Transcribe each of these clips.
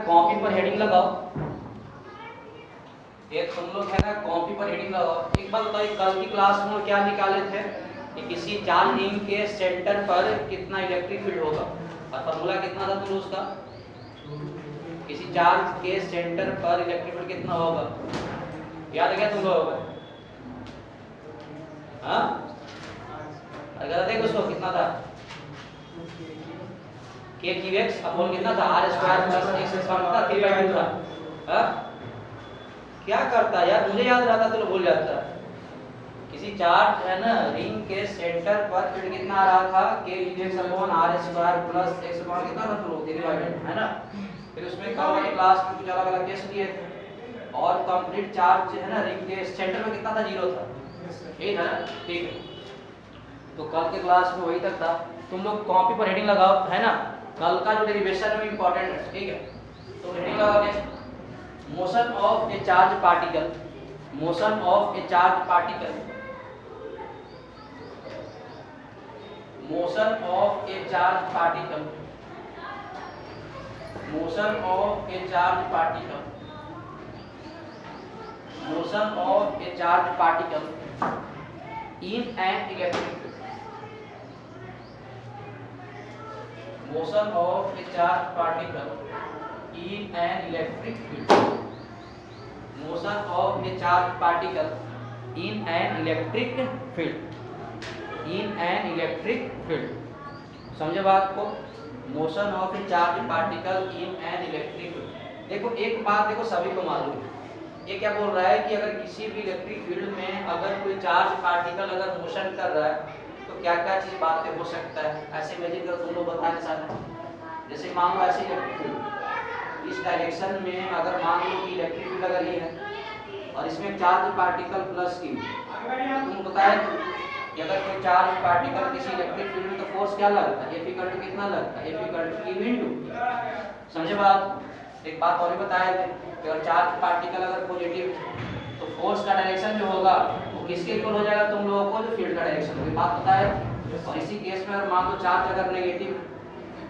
Copy पर heading लगाओ, एक तुम लोग है ना कॉपी पर हेडिंग लगाओ। एक बात बताओ, कल की क्लास में क्या निकाले थे कि किसी चार्ज रिंग के सेंटर पर कितना इलेक्ट्रिक फील्ड होगा, और फार्मूला कितना था तुम लोग उसका? किसी चार्ज के सेंटर पर इलेक्ट्रिक फील्ड कितना होगा, याद है क्या तुम लोग? हाँ अगर देखो उसको कितना था, k qx अपॉन कितना था, r square plus x square था, 3/2 था। हाँ क्या करता यार, मुझे याद रहता तो भूल जाता। किसी चार्ज है ना रिंग के सेंटर पर फील्ड कितना आ रहा था, k qx upon r square plus x square कितना था तुम लोग 3/2 है ना। फिर उसमें कल वाली क्लास में कुछ अलग अलग टेस्ट दिए थे, और कंप्लीट चार्ज है ना रिंग के सेंटर में कितना था, 0 था, यही था ना। ठीक है, तो कल के क्लास में वही तक था। तुम लोग कॉपी पर हेडिंग लगाओ है ना, कल का जो डेरिवेशन है वो इंपॉर्टेंट है। ठीक है, तो हेडिंग लगाओ next, motion of A charge particle, motion of A charge particle, motion of A charge particle, motion of A charge particle, motion of A charge particle in an electric field, motion of a charged particle in an electric field, motion of a charged particle in an electric field, in an electric field, समझे बात को? Motion of A charge particle in an electric field. देखो एक बात देखो सभी को मालूम है, ये क्या बोल रहा है कि अगर किसी भी इलेक्ट्रिक फील्ड में अगर कोई चार्ज पार्टिकल अगर मोशन कर रहा है तो क्या क्या चीज बातें हो सकता है, ऐसे इमेजिन कर तुम लोग बताने साथ। जैसे मान लो ऐसे इलेक्ट्रिक फील्ड इस डायरेक्शन में अगर मान लो कि इलेक्ट्रिक फील्ड अगर ये है और इसमें चार्ज पार्टिकल प्लस की, तुम बताया कि अगर कोई चार्ज पार्टिकल किसी इलेक्ट्रिक फील्ड में तो फोर्स क्या लगता है, F इक्वल टू कितना लगता है, F equal to Q into. समझे बात? एक बात और भी बताया थे कि अगर चार्ज पार्टिकल अगर पॉजिटिव तो फोर्स का डायरेक्शन जो होगा वो किसके इक्वल हो जाएगा तुम लोगों को, जो फील्ड का डायरेक्शन होगी, बात बताया। और इसी केस में अगर मान लो चार्ज अगर नेगेटिव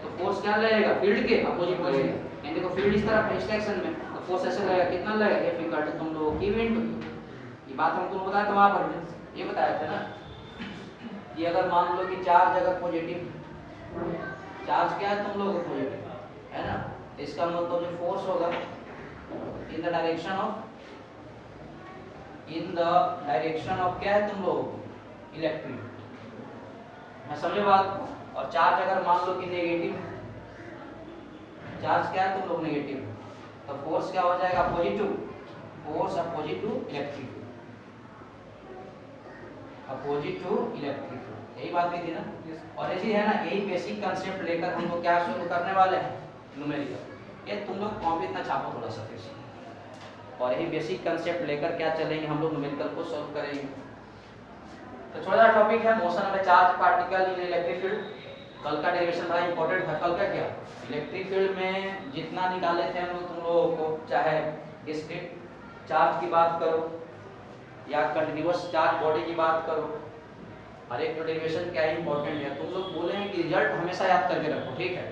तो फोर्स क्या लगेगा, फील्ड के अपोजिट लगेगा। यानी देखो फील्ड इस तरफ इस डायरेक्शन में तो फोर्स ऐसे लगेगा, कितना लगेगा, F इक्वल टू तुम लोगों को Q इनटू। ये बात हम तुमको बताया था वहां पर, ये बताया था ना कि अगर मान लो कि चार्ज अगर पॉजिटिव, चार्ज क्या है तुम लोगों को पॉजिटिव है ना, इसका मतलब जो फोर्स होगा in the direction of, in the direction of क्या है तुम लोग इलेक्ट्रिक, मैं समझे बात। और चार्ज अगर मान लो कि नेगेटिव, चार्ज क्या है तुम लोग नेगेटिव, तो फोर्स क्या हो जाएगा positive, force opposite to electric, opposite to electric, यही बात भी थी ना। और ऐसी है ना, यही बेसिक कंसेप्ट लेकर हम लोग क्या शुरू करने वाले हैं, न्यूमेरिकल। ये तुम लोग कॉपी इतना छापो थोड़ा सा फिर से, और यही बेसिक कंसेप्ट लेकर क्या चलेंगे हम लोग, न्यूमेरिकल को सॉल्व करेंगे। तो छोटा सा टॉपिक है motion of A charge particle in electric field. कल का डेरिवेशन बड़ा इंपॉर्टेंट था। कल का क्या, इलेक्ट्रिक फील्ड में जितना निकाले थे हम लोग तुम लोगों को, चाहे डिस्क्रीट चार्ज की बात करो या कंटिन्यूअस चार्ज बॉडी की बात करो, हर एक डेरिवेशन क्या इंपॉर्टेंट है। तुम लोग बोलेंगे कि रिजल्ट हमेशा याद करके रखो, ठीक है।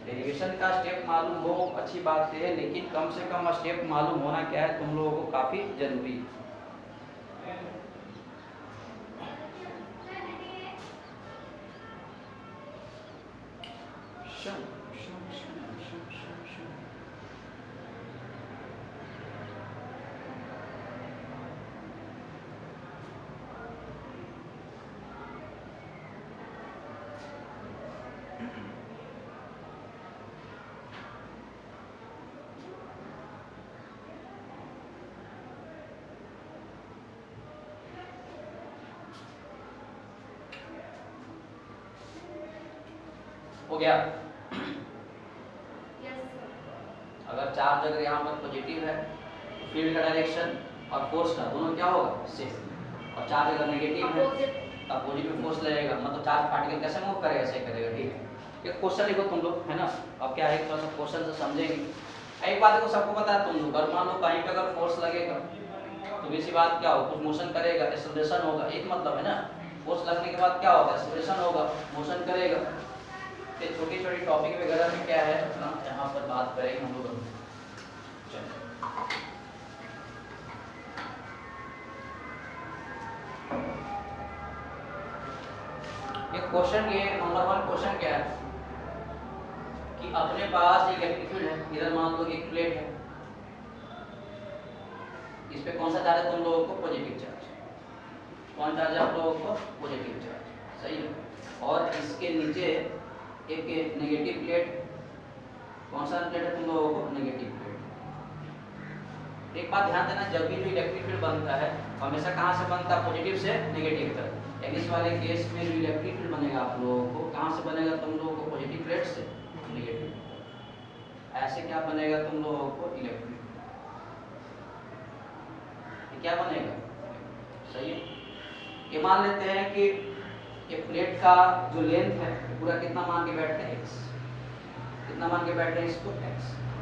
डेरिवेशन का स्टेप मालूम हो अच्छी बात है, लेकिन कम से कम स्टेप मालूम होना क्या है तुम लोगों को काफी जरूरी है। हो गया? अगर चार्ज अगर यहाँ पर पॉजिटिव है तो फील्ड का डायरेक्शन और फोर्स का दोनों क्या होगा, सेम। और चार्ज अगर नेगेटिव है तो अपोजिट में फोर्स लगेगा, मतलब चार्ज पार्टिकल कैसे मूव करेगा, ऐसे करेगा, ठीक है। एक क्वेश्चन लिखो तुम लोग, है ना। अब क्या है, थोड़ा सा क्वेश्चन से समझेंगे। एक बात देखो, सबको पता है तुम लोग, अगर मान लो कहीं पे अगर फोर्स लगेगा तो वैसी बात क्या हो, कुछ मोशन करेगा, एक्सेलरेशन होगा, एक मतलब है ना। फोर्स लगने के बाद क्या होगा, एक्सेलरेशन होगा, मोशन करेगा। छोटी छोटी टॉपिक वगैरह में क्या है अपना यहाँ पर बात करेंगे हम लोग। चलो ये क्वेश्चन, ये नंबर 1 क्वेश्चन क्या है कि अपने पास एक इलेक्ट्रिक फील्ड है, इधर मान लो एक प्लेट है, इस पे कौन सा चार्ज है तुम लोगों को? Positive charge. कौन चार्ज है आप लोगों को? पॉजिटिव चार्ज, सही है। और इसके नीचे एक नेगेटिव प्लेट, कौन सा प्लेट है तुम लोगों को? Negative plate. एक बात ध्यान देना, जब भी जो इलेक्ट्रिक फील्ड बनता है हमेशा कहाँ से बनता है? पॉजिटिव से नेगेटिव तरफ। यानी इस वाले केस में जो इलेक्ट्रिक फील्ड बनेगा आप लोगों को कहाँ से बनेगा? तुम लोगों को पॉजिटिव प्लेट से नेगेटिव। ऐसे क्या बनेगा तुम लोगों को? इलेक्ट्रिक क्या बनेगा? सही है। ये मान लेते हैं कि ये प्लेट का जो लेंथ है पूरा कितना मान के बैठते हैं? x। कितना मान के बैठ रहे हैं इसको? x,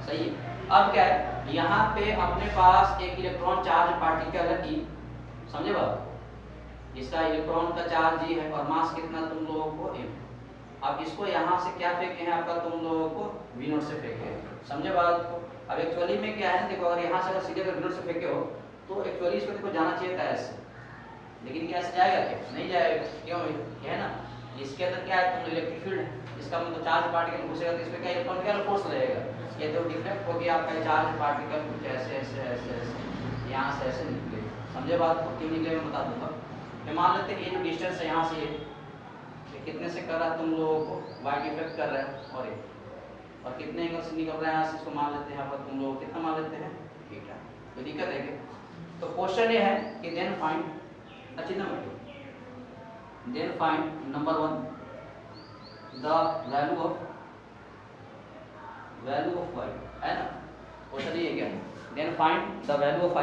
सही है। अब क्या है, यहाँ पे अपने पास एक इलेक्ट्रॉन चार्ज पार्टिकल है e, समझे बात? इसका इलेक्ट्रॉन का चार्ज e है और मास कितना तुम लोगों को? m। अब इसको यहाँ से क्या फेंके हैं आपका? तुम लोगों को v0 से फेंके हैं, समझे बात को? अब एक्चुअली में क्या है, देखो अगर यहाँ से अगर सीधे v0 से फेंके हो तो एक्चुअली इसको देखो जाना चाहिए था ऐसे, लेकिन क्या ऐसे जाएगा? क्या नहीं जाएगा। क्यों? है ना, इसके अंदर क्या है? तुम इलेक्ट्रिक फील्ड है, इसका मतलब चार्ज पार्टिकल घुसेगा तो इस पे क्या इलेक्ट्रॉन क्या फोर्स लगेगा? ये तो डिफलेक्ट हो गया आपका चार्ज पार्टिकल कुछ ऐसे ऐसे ऐसे ऐसे यहाँ से ऐसे निकले, समझे बात को? क्यों निकले मैं बता दूंगा। मैं मान लेते हैं ये जो डिस्टेंस है यहाँ से ये कितने से कर रहा है तुम लोगों को? y डिफेक्ट कर रहा है और कितने एंगल से निकल रहा है यहाँ से? इसको मान लेते हैं यहाँ पर तुम लोग कितना मान लेते हैं? थीटा। कोई दिक्कत है क्या? तो क्वेश्चन ये है कि देन फाइंड, अच्छी number 2, then find number 1 the value of y, है ना? क्वेश्चन ये क्या है? Then find the value of y।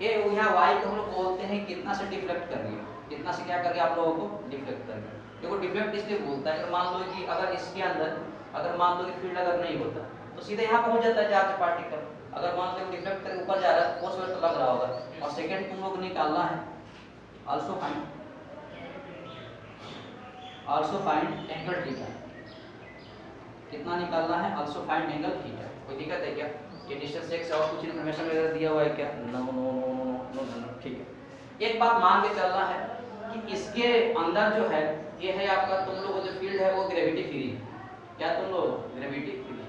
ये यहाँ y को हम लोग बोलते हैं कितना से डिफ्लेक्ट कर रही है, कितना से क्या कर रही है आप लोगों को? डिफ्लेक्ट कर रही है। देखो डिफ्लेक्ट इसलिए बोलता है कि मान लो कि अगर इसके अंदर अगर मान लो कि फील्ड अगर नहीं होता तो सीधे यहाँ पहुंच जाता है चार्ज पार्टिकल। अगर मान लो डिफ्लेक्ट करके ऊपर जा रहा है फोर्स तो लग रहा होगा। और सेकंड तुम लोग निकालना है आल्सो फाइंड एंगल थीटा। कितना निकालना है? Also find angle theta. कोई दिक्कत है क्या? ये डिस्टेंस x और कुछ इन्फॉर्मेशन वगैरह दिया हुआ है क्या? No no no no no no, ठीक है। एक बात मान के चलना है कि इसके अंदर जो है ये है आपका तुम लोगों जो फील्ड है वो ग्रेविटी फ्री है। क्या तुम लोग? ग्रेविटी फ्री है।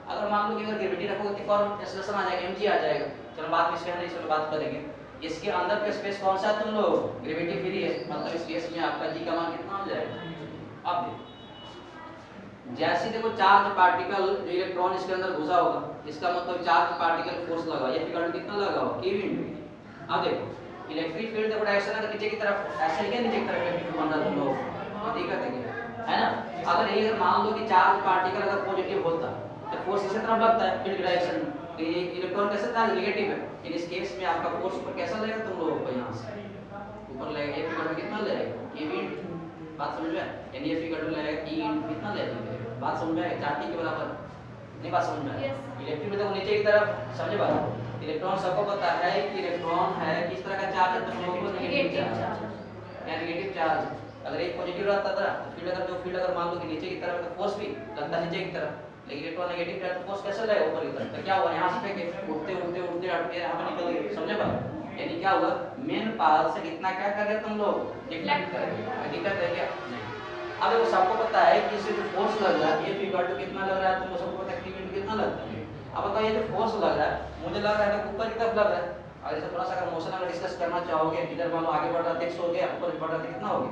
अगर मान लो कि अगर ग्रेविटी रखोगे तो और एक्सेलरेशन आ जाएगा, mg आ जाएगा। चलो बात में इसमें नहीं, बात करेंगे। इसके अंदर का स्पेस कौन सा तुम लोग? ग्रेविटी फ्री है, मतलब इस केस में आपका g का मान कितना हो जाएगा? अब देखो जैसे देखो चार्ज पार्टिकल जो इलेक्ट्रॉन इसके अंदर घुसा होगा इसका मतलब चार्ज पार्टिकल फोर्स लगा, ये फिगर कितना लगा होगा? k v। अब देखो इलेक्ट्रिक फील्ड देखो डायरेक्शन है नीचे की तरफ, ऐसे ही नीचे की तरफ इलेक्ट्रिक फील्ड बन रहा है तुम लोग, दिक्कत है ना? अगर ये मान लो कि चार्ज पार्टिकल अगर पॉजिटिव होता तो फोर्स इसी तरफ लगता है फील्ड डायरेक्शन में, तो ये इलेक्ट्रॉन कैसे चार्ज नेगेटिव है, इस केस में आपका फोर्स ऊपर कैसा लगेगा तुम लोगों को? यहाँ से ऊपर लगेगा। ये फिगर में कितना लगेगा? k v। बात समझ में? यानी ये फिगर में लगेगा e कितना लगेगा? बात समझ में आएगा? 4t के बराबर नहीं? बात समझ में आएगा? इलेक्ट्रिक में देखो नीचे की तरफ, समझे बात? इलेक्ट्रॉन सबको पता है कि इलेक्ट्रॉन है किस तरह का चार्ज है तुम लोगों को? नेगेटिव चार्ज या नेगेटिव चार्ज। अगर एक पॉजिटिव रहता था तो फील्ड अगर जो फील्ड अगर मान लो कि नीचे की तरफ तो फोर्स भी लगता नीचे की तरफ, लेकिन इलेक्ट्रॉन नेगेटिव चार्ज तो फोर्स कैसे लगेगा? ऊपर की तरफ। तो क्या हुआ? यहाँ से फेंके उड़ते उड़ते उड़ते उड़ते यहाँ पे निकल गए, समझे बात? यानी क्या हुआ? मेन पाथ से कितना क्या कर रहे तुम लोग? डिफ्लेक्ट कर रहे। दिक्कत है क्या? नहीं। अब देखो सबको पता है कि इससे जो फोर्स लग रहा है ये फिगर तो कितना लग रहा है तुमको सबको पता है कि कितना लगता है। अब बताओ ये जो फोर्स लग रहा है मुझे लग रहा है कि ऊपर की तरफ लग रहा है। अगर इसे थोड़ा सा अगर मोशन अगर डिस्कस करना चाहोगे, इधर मान लो आगे बढ़ रहा है x हो गया, ऊपर बढ़ रहा है कितना हो गया?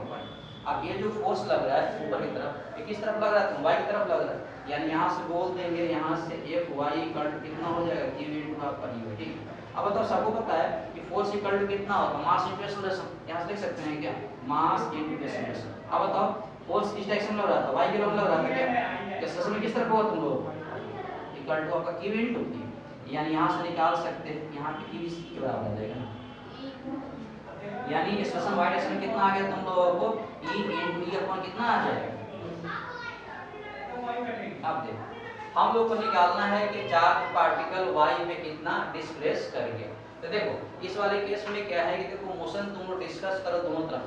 अब ये जो फोर्स लग रहा है ऊपर की तरफ ये किस तरफ लग रहा है? तुम y की तरफ लग रहा है। यानी यहाँ से बोल देंगे यहाँ से Fy इक्वल टू कितना हो जाएगा? q इनटू आपका u, ठीक है? अब बताओ सबको पता है कि फोर्स इक्वल टू कितना होगा? Mass into acceleration. यहाँ से लिख सकते हैं क्या? Mass into acceleration. अब बताओ फोर्स इस डायरेक्शन में लग रहा था, y की तरफ लग रहा था, क्या एक्सेलरेशन किस तरफ होगा तुम लोग? इक्वल टू आपका q इनटू v। यानी यहाँ से निकाल सकते हैं यहाँ पे q के बराबर आ जाएगा ना। यानी एक्सप्रेशन y डायरेक्शन कितना आ गया तुम लोगों को? e इनटू e अपॉन कितना आ जाएगा? अब देखो हम लोग को निकालना है कि चार्ज पार्टिकल y में कितना डिस्प्लेस करेंगे। तो देखो इस वाले केस में क्या है कि देखो मोशन तुम लोग डिस्कस करो दोनों तरफ।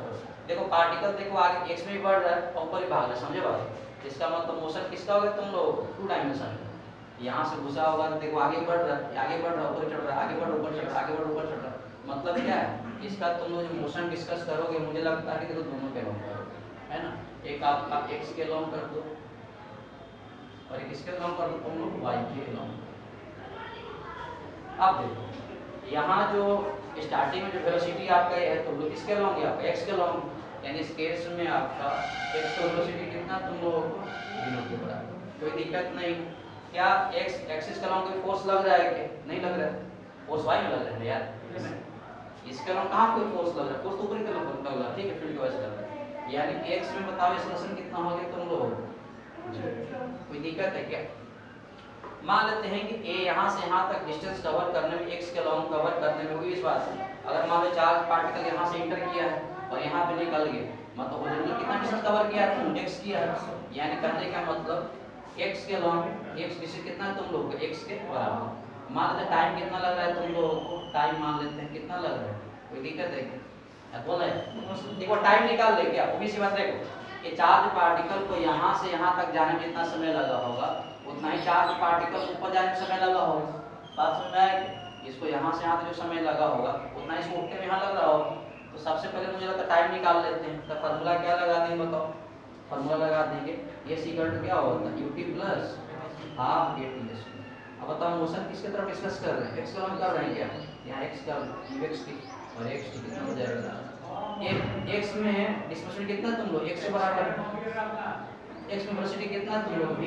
देखो पार्टिकल देखो आगे x में भी बढ़ रहा है और ऊपर भी भाग रहा है, समझे बात? इसका मतलब मोशन किसका होगा तुम लोग? 2 डायमेंशन। यहाँ से घुसा होगा तो देखो आगे बढ़ रहा है, आगे बढ़ रहा है, ऊपर चढ़ रहा है, आगे बढ़ ऊपर चढ़ रहा है, आगे बढ़ ऊपर चढ़ रहा है। मतलब क्या है, इसका तुम लोग जो मोशन डिस्कस करोगे मुझे लगता है कि देखो दोनों के लॉन्ग करोगे, है ना। एक आपका x के लॉन्ग कर दो और एक इसके लॉन्ग कर दो, तुम लोग y के लॉन्ग। अब देखो यहाँ जो स्टार्टिंग में जो वेलोसिटी आपका है तुम लोग किसके लॉन्ग है, आपका x के लॉन्ग, यानी इस केस में आपका x का वेलोसिटी कितना तुम लोगों को 0 के बराबर, कोई दिक्कत नहीं। क्या x एक्सिस के लॉन्ग कोई फोर्स लग रहा है क्या, नहीं लग रहा है, फोर्स y में लग रहा है यार, इसके लॉन्ग कहाँ कोई फोर्स लग रहा है, फोर्स तो ऊपर की तरफ लग रहा है, ठीक है, फील्ड की वजह से लग रहा है। यानी कि x में बताओ एक्सेलरेशन कितना हो गया तुम लोगों को, कोई दिक्कत है क्या। मान लेते हैं कि a यहाँ से यहाँ तक डिस्टेंस कवर करने में, x के लॉन्ग कवर करने में हुई इस बात से, अगर मान लो चार्ज पार्टिकल यहाँ से एंटर किया है और यहाँ पे निकल गए, मतलब ओरिजिनल कितना डिस्टेंस कवर किया है, x किया है, यानी कहने का मतलब x के लॉन्ग x डिस्टेंस कितना है तुम लोगों को, x के बराबर। मान लेते टाइम कितना लग रहा है तुम लोगों को, टाइम मान लेते हैं कितना लग रहा है, कोई दिक्कत है क्या, बोला है देखो टाइम निकाल ले क्या, वो सी बात। देखो ये चार्ज पार्टिकल को यहाँ से यहाँ तक जाने में जितना समय लगा होगा उतना ही चार्ज पार्टिकल ऊपर जाने में समय लगा होगा, बात समझ में आएगी। इसको यहाँ से यहाँ तक जो समय लगा होगा उतना इसको उठने में यहाँ लग रहा होगा। तो सबसे पहले मुझे लगता है टाइम निकाल लेते हैं, तो फार्मूला क्या लगा देंगे बताओ, फार्मूला लगा देंगे ये इक्वल टू क्या होता है ut प्लस हाफ at। अब बताओ मोशन किसके तरफ डिस्कस कर रहे हैं, x का लॉन्ग कर रहे हैं क्या, यहाँ x का ux की और x t कितना हो जाएगा, x में डिस्प्लेसमेंट कितना तुम लोग x के बराबर, x में वेलोसिटी कितना तुम लोग v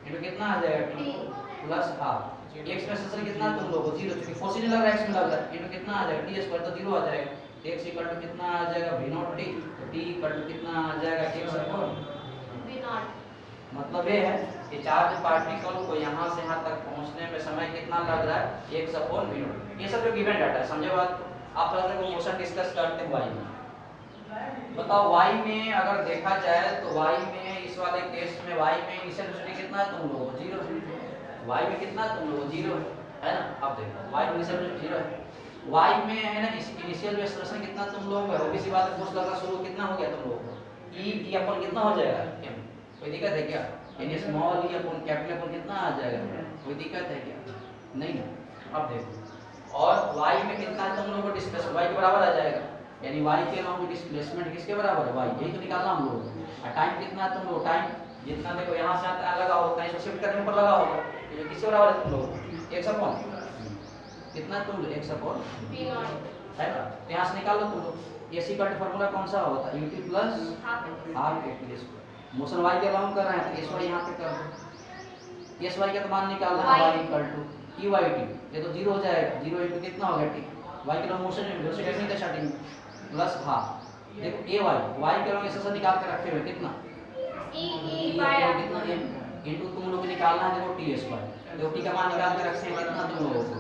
इनटू कितना आ जाएगा t प्लस हाफ, x में एक्सेलरेशन कितना तुम लोग 0, क्योंकि फोर्स नहीं लग रहा है x में लग रहा है, इनटू कितना आ जाएगा t स्क्वायर तो 0 आ जाएगा, x इक्वल टू कितना आ जाएगा v naught t, t equal to कितना आ जाएगा x अपॉन v नॉट। मतलब ये है कि चार्ज पार्टिकल को यहाँ से यहाँ तक पहुँचने में समय कितना लग रहा है, x अपॉन v नॉट। ये सब जो गिवन डाटा है समझे बात। आप थोड़ा सा मोशन डिस्कस करते हैं y में, बताओ y में अगर देखा जाए तो y में इस वाले केस में y में इनिशियल वेलोसिटी कितना है तुम लोगों को 0, y में कितना तुम लोगों को 0 है ना। अब देखो y में इनिशियल वेलोसिटी 0 है, y में है ना इनिशियल एक्सेलरेशन कितना तुम लोगों को है, वो किसी बात में फोर्स लगना शुरू कितना हो गया तुम लोगों को, e अपॉन कितना हो जाएगा m, कोई दिक्कत है क्या, यानी small e upon capital upon कितना आ जाएगा, कोई दिक्कत है क्या, नहीं ना। अब देखो और y में कितना तुम लोगों को डिस्प्लेसमेंट y के बराबर आ जाएगा, यानी y के लॉन्ग डिस्प्लेसमेंट किसके बराबर है, y, यही तो निकालना हम लोगों को। और टाइम कितना है तुम लोग, टाइम जितना देखो यहाँ से आता लगा होगा इसको शिफ्ट करने पर लगा होगा, ये किसके बराबर है तुम लोग, x अपॉन कितना तुम लोग x अपॉन v नॉट है ना। तो यहाँ से निकाल लो तुम लोग, ये सी का फार्मूला कौन सा होता है, ut plus half at square. Motion y के लॉन्ग कर रहे हैं तो sy यहाँ पे कर दो, sy का तो मान निकालना है y equal to e y t, ये तो 0 हो जाएगा, 0 इनटू कितना हो गया t, y के लॉन्ग मोशन में वेलोसिटी नहीं था स्टार्टिंग में प्लस हाफ, देखो a y के लॉन्ग ऐसा निकाल के रखे हुए कितना e कितना इनटू तुम लोग को निकालना है देखो t स्क्वायर, देखो t का मान निकाल के रखते हैं कितना तुम लोगों को,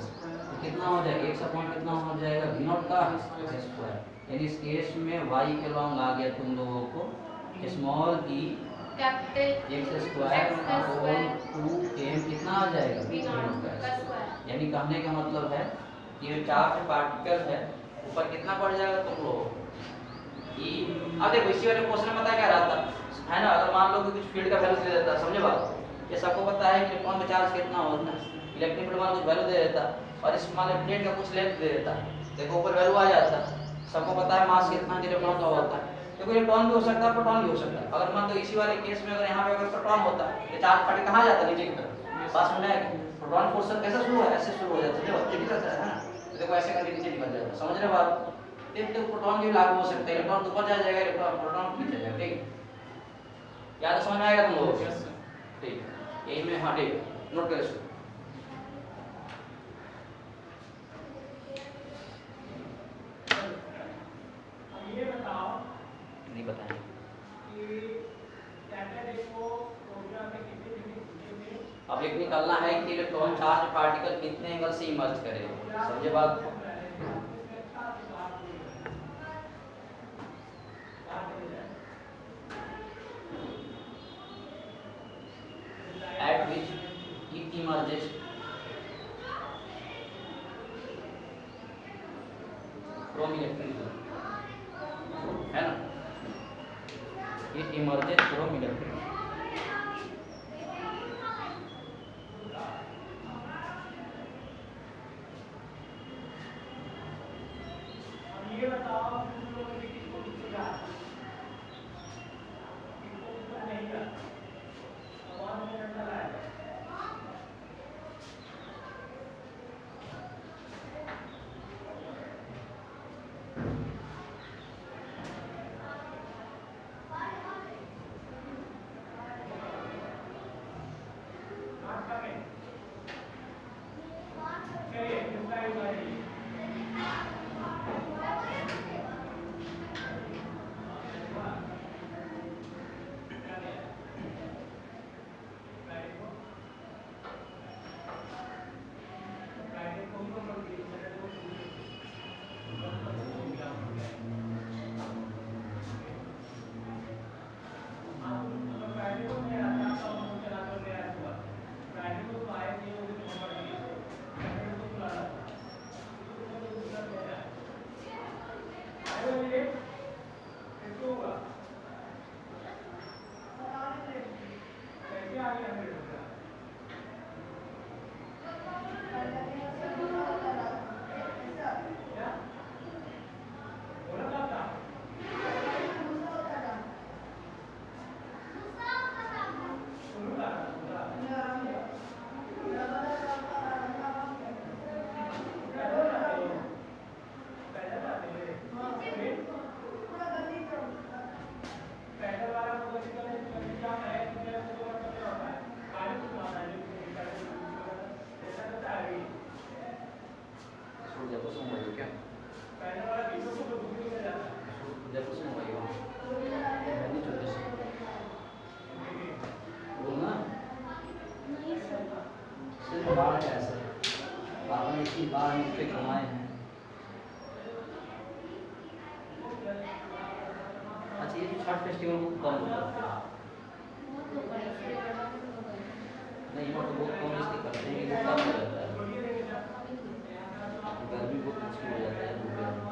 तो कितना हो जाएगा x अपॉन कितना हो जाएगा v नॉट का स्क्वायर, यानी इस केस में y के लॉन्ग आ गया तुम लोगों को small e capital x square upon 2m कितना आ जाएगा v नॉट का स्क्वायर। यानी कहने का मतलब है कि ये चार्ज पार्टिकल है ऊपर कितना पड़ जाएगा तुम लोग e। अब देखो इसी वाले क्वेश्चन में पता क्या रहता है ना, अगर मान लो कि कुछ फील्ड का वैल्यू दे देता, समझे बात, ये सबको पता है कि इलेक्ट्रॉन का चार्ज कितना होता है, इलेक्ट्रिक फील्ड मान कुछ वैल्यू दे देता और इस मान लो प्लेट का कुछ लेंथ दे देता, देखो ऊपर वैल्यू आ जाता, सबको पता है मास कितना इलेक्ट्रॉन का होता है, देखो इलेक्ट्रॉन भी हो सकता है प्रोटॉन भी हो सकता है। अगर मान लो इसी वाले केस में अगर यहाँ पे अगर प्रोटॉन होता तो चार्ज पार्टिकल कहाँ जाता, नीचे की तरफ, पास में आएगा, प्रोटॉन फोर्स कैसे शुरू है, ऐसे शुरू हो जाता है, नीचे की तरफ है ना, तो देखो ऐसे करके नीचे निकल जाएगा, समझ रहे बात। तो प्रोटॉन भी लागू हो सकता है, इलेक्ट्रॉन तो ऊपर जाएगा, इलेक्ट्रॉन प्रोटॉन नीचे जाएगा, ठीक याद समझ में आएगा तुम लोगों को, ठीक यही में, हाँ ठीक नोट कर इसको। नहीं बताएंगे अब एक निकालना है कि इलेक्ट्रॉन चार्ज पार्टिकल कितने एंगल से इमर्ज करे, समझे बात। at which it emerges from electric field, है ना, it emerges from electric field। अच्छा, ये जो छठ फेस्टिवल को कम होता है नहीं, वो तो बहुत कम इसके करते हैं, वो कम हो जाता है, गर्मी बहुत मुश्किल हो जाता है दोपहर में।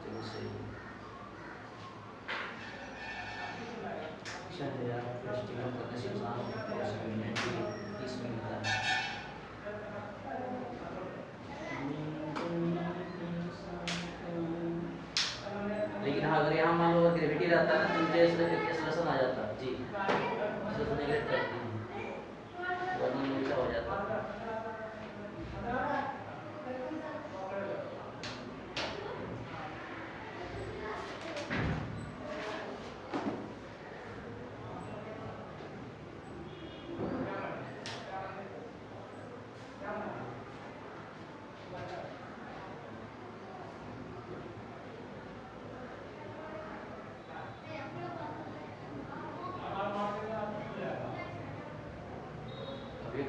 चलो सही है। अच्छा है यार, फेस्टिवल करने से इंसान को कम्युनिटी पीस मिलता है। लेकिन हाँ, अगर यहाँ मान लो अगर ग्रेविटी रहता है ना तो मुझे इस लसन आ जाता है जी, इसे नेगलेक्ट करती है, वरना ऊंचा हो जाता है।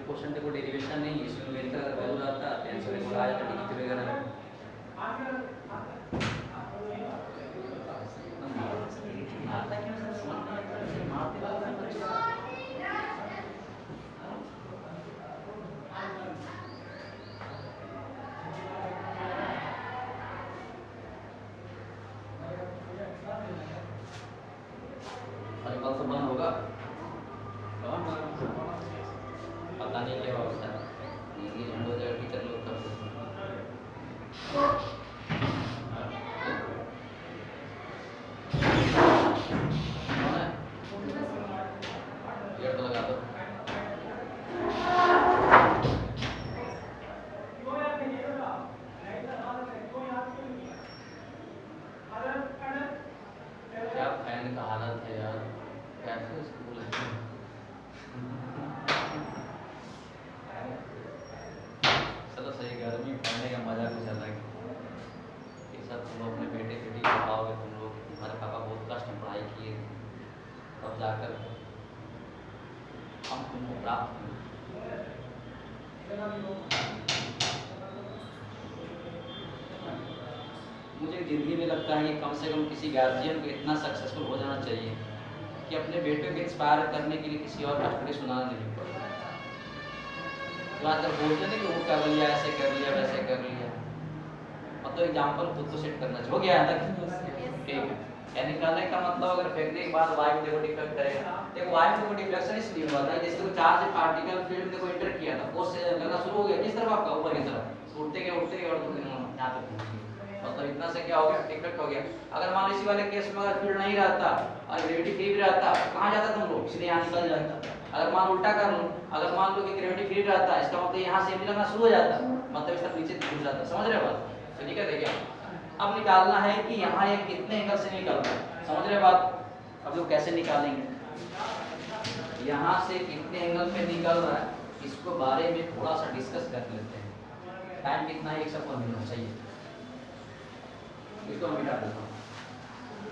क्वेश्चन देखो डेरिवेशन नहीं है, इसमें मेरे का वैल्यू आता है आंसर को आ जाता है डिग्री वगैरह में। अरे कल तो बंद होगा, पता नहीं क्या होता है, ये हम लोग टीचर लोग कर देते हैं। ये तो लगा दो। क्या फैन का हालत है यार, कैसे स्कूल है। चलो सही, गर्मी पढ़ने का मजा कुछ अलग है। ये सब तुम लोग अपने बेटे बेटी को पढ़ाओगे, तुम लोग, हमारे पापा बहुत कष्ट में पढ़ाई किए, तब जाकर हम तुमको प्राप्त हुए। मुझे जिंदगी में लगता है कि कम से कम किसी गार्जियन को इतना सक्सेसफुल हो जाना चाहिए कि अपने बेटे को इंस्पायर करने के लिए किसी और का स्टोरी सुनाना नहीं पड़ता। तो आजकल बोलते नहीं कि वो कर लिया, ऐसे कर लिया, वैसे कर लिया, मतलब एग्जाम्पल खुद को सेट करना चाहिए। हो गया तक ठीक है। या निकालने का मतलब अगर फेंकने के बाद वायु देखो डिफेक्ट करेगा, देखो वायु देखो डिफ्लेक्शन इसलिए हुआ था जैसे वो चार्ज पार्टिकल फील्ड में कोई इंटर किया था, फोर्स से लगना शुरू हो गया किस तरफ आपका, ऊपर की तरफ, उठते गए और यहाँ तक पहुंच गए, मतलब इतना से क्या हो गया, डिफेक्ट हो गया। अगर मान लो इसी वाले केस में अगर फील्ड नहीं रहता और ग्रेविटी फ्री भी रहता, कहाँ जाता तुम लोग, सीधे यहाँ निकल जाता। अगर मान उल्टा कर लो, अगर मान लो कि ग्रेविटी फ्री रहता है, इसका मतलब यहाँ से निकलना शुरू हो जाता, मतलब इसका नीचे घुस जाता। समझ रहे हो बात? तो ठीक है, देखिए अब निकालना है कि यहाँ ये कितने एंगल से निकल रहा है। समझ रहे बात? अब लोग कैसे निकालेंगे, यहाँ से कितने एंगल पे निकल रहा है, इसको बारे में थोड़ा सा डिस्कस कर लेते हैं। टाइम कितना है, एक सबको मिलना चाहिए, इसको मिटा देता हूँ।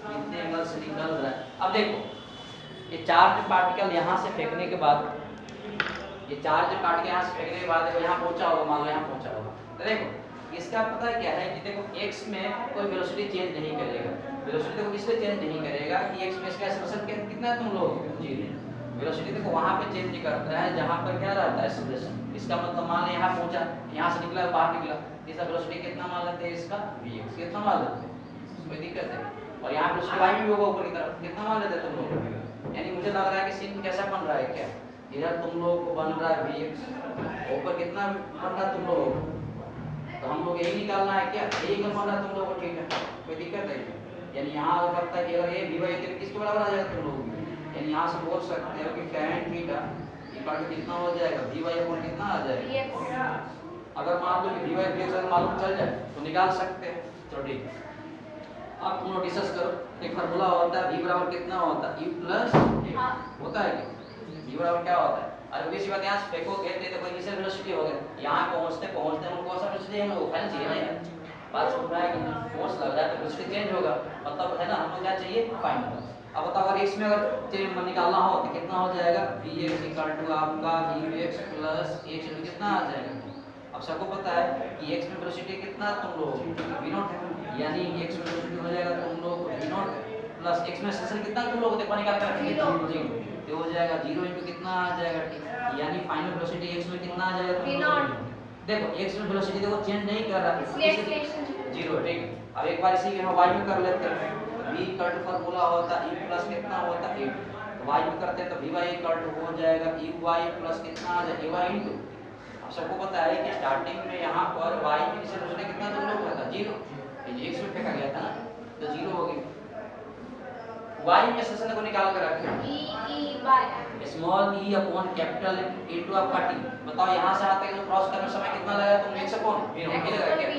कितने एंगल से निकल रहा है। अब देखो ये चार्ज पार्टिकल यहाँ से फेंकने के बाद, ये चार्ज पार्टिकल यहाँ से फेंकने के बाद देखो यहाँ पहुंचा होगा, मान लो यहाँ पहुंचा होगा, तो देखो इसका पता क्या है कि देखो x में कोई वेलोसिटी चेंज नहीं करेगा। वेलोसिटी देखो इसलिए चेंज नहीं करेगा कि x में इसका एक्सेलरेशन कितना है तुम लोग 0। वेलोसिटी देखो वहाँ पे चेंज नहीं करता है जहाँ पर क्या रहता है एक्सेलरेशन। इसका मतलब मान लो यहाँ पहुंचा, यहाँ से निकला बाहर निकला, इसका वेलोसिटी कितना मान लेते हैं, इसका vx कितना मान लेते हैं, कोई दिक्कत है। और यहाँ वेलोसिटी y भी होगा ऊपर की तरफ, कितना मान लेते हैं तुम लोग। यानी मुझे लग रहा है कि सीन कैसा बन रहा है, क्या इधर तुम लोग को बन रहा है vx, ऊपर कितना बन रहा है तुम लोग, तो हम लोग यही निकालना है, क्या यही बन रहा है तुम लोग को, ठीक है कोई दिक्कत है। यानी यहाँ अगर लगता है कि अगर ये vy तो किसके बराबर आ जाएगा तुम लोग, यानी यहाँ से बोल सकते हो कि tan थीटा इक्वल टू कितना हो जाएगा, vy अपॉन कितना आ जाएगा। अगर मान लो कि vy vx अगर मालूम चल जाए तो निकाल सकते हैं। चलो ठीक, अब तुम लोग डिस्कस करो। एक फार्मूला होता है v बराबर कितना होता है, u प्लस होता है कि v बराबर क्या होता है। अरे वैसी बात यहाँ से फेंकोगे तो कोई इनिशियल वेलोसिटी हो गया, यहाँ पहुँचते पहुँचते हमको कौन सा वेलोसिटी है, फाइनल चाहिए ना यार, बात समझ रहा है कि फोर्स लग रहा है तो वेलोसिटी चेंज होगा, मतलब है ना, हमको क्या चाहिए फाइनल। अब बताओ अगर x में अगर चेंज निकालना हो तो कितना हो जाएगा, vx इक्वल टू आपका vx प्लस x में कितना आ जाएगा। अब सबको पता है कि x में वेलोसिटी कितना तुम लोग v0 है, यानी x में वेलोसिटी हो जाएगा तुम लोग v0 प्लस x में एक्सेलरेशन कितना तुम लोग देखो निकाल कर रखेंगे, तो हो जाएगा 0 इनटू कितना आ जाएगा, यानी फाइनल वेलोसिटी x में कितना आ जाएगा v0। देखो x में वेलोसिटी देखो चेंज नहीं कर रहा है, 0 ठीक है। अब एक बार इसी के हम y में कर लेते हैं, v इक्वल टू फार्मूला होता है e प्लस कितना होता है 8, तो y में करते हैं तो vy इक्वल टू हो जाएगा ey प्लस कितना आ जाएगा ay इनटू, अब सबको पता है कि स्टार्टिंग में यहाँ पर y में इसे दूसरे कितना तुम लोग था 0, ये x में फेंका गया था ना तो 0 हो गया। y में एक्सेलरेशन को निकाल कर रखें small e upon capital A to आपका t। बताओ यहाँ से आते हैं तो क्रॉस करने समय कितना लगेगा तुम x अपॉन v0 मिलेगा क्या,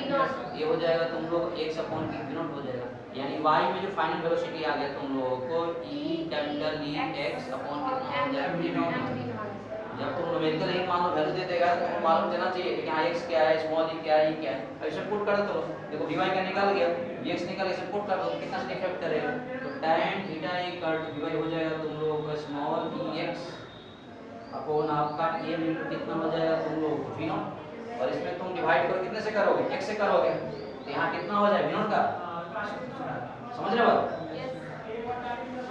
ये हो जाएगा तुम लोग x अपॉन v0 हो जाएगा। यानी y में जो फाइनल वेलोसिटी आ गया तुम लोगों को e capital E x upon कितना हो जाएगा v0। जब तुम न्यूमेरिकल एक मान लो वैल्यू दे देगा तो तुम्हें मालूम चलना चाहिए कि हाँ x क्या है, स्मॉल e क्या है, e क्या है। अब इसे पुट कर दो, देखो vy का निकल गया, vx निकल गया, इसे पुट कर दो कितना से इफेक्ट करेगा, तो tan theta equal to vy हो जाएगा तुम लोगों का स्मॉल ex अपॉन आपका a इनटू कितना हो जाएगा तुम लोगों को v0, और इसमें तुम डिवाइड करो कितने से करोगे, x से करोगे, तो यहाँ कितना हो जाएगा v0 का, समझ रहे हो बात।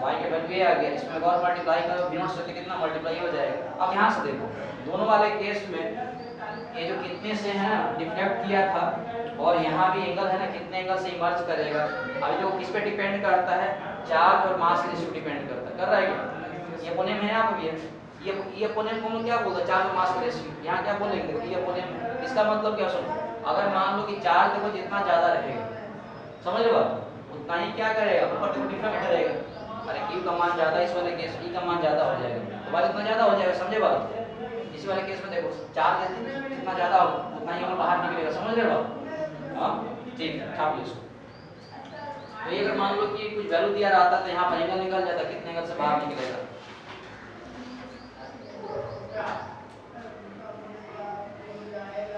y के वैल्यू ये आ गया, इसमें और मल्टीप्लाई करो v0 से कितना मल्टीप्लाई हो जाएगा। अब यहाँ से देखो दोनों वाले केस में ये जो कितने से है ना डिफ्लेक्ट किया था, और यहाँ भी एंगल है ना कितने एंगल से इमर्ज करेगा। अभी जो किस पे डिपेंड करता है, चार्ज और मास के रेशियो डिपेंड करता है, कर रहा है क्या, ये अपोनेम है आप ये अपोनेम को क्या बोलते हैं, चार्ज और मास के रेशियो। यहाँ क्या बोलेंगे देखो ये अपोनेम, इसका मतलब क्या सुनो, अगर मान लो कि चार्ज देखो जितना ज्यादा रहेगा, समझ रहे हो बात, उतना ही क्या करेगा ऊपर देखो डिफ्लेक्ट करेगा। अरे Q का मान ज्यादा, इस वाले केस E का मान ज्यादा हो जाएगा, तो बात इतना ज्यादा हो जाएगा, समझे बात। इस वाले केस में देखो चार्ज जितना ज्यादा हो उतना ही बाहर निकलेगा, समझ रहे हो बात। हाँ ठीक है, छाप लो इसको। तो ये अगर मान लो कि कुछ वैल्यू दिया रहता तो यहाँ पर एंगल निकल जाता, कितने एंगल से बाहर निकलेगा।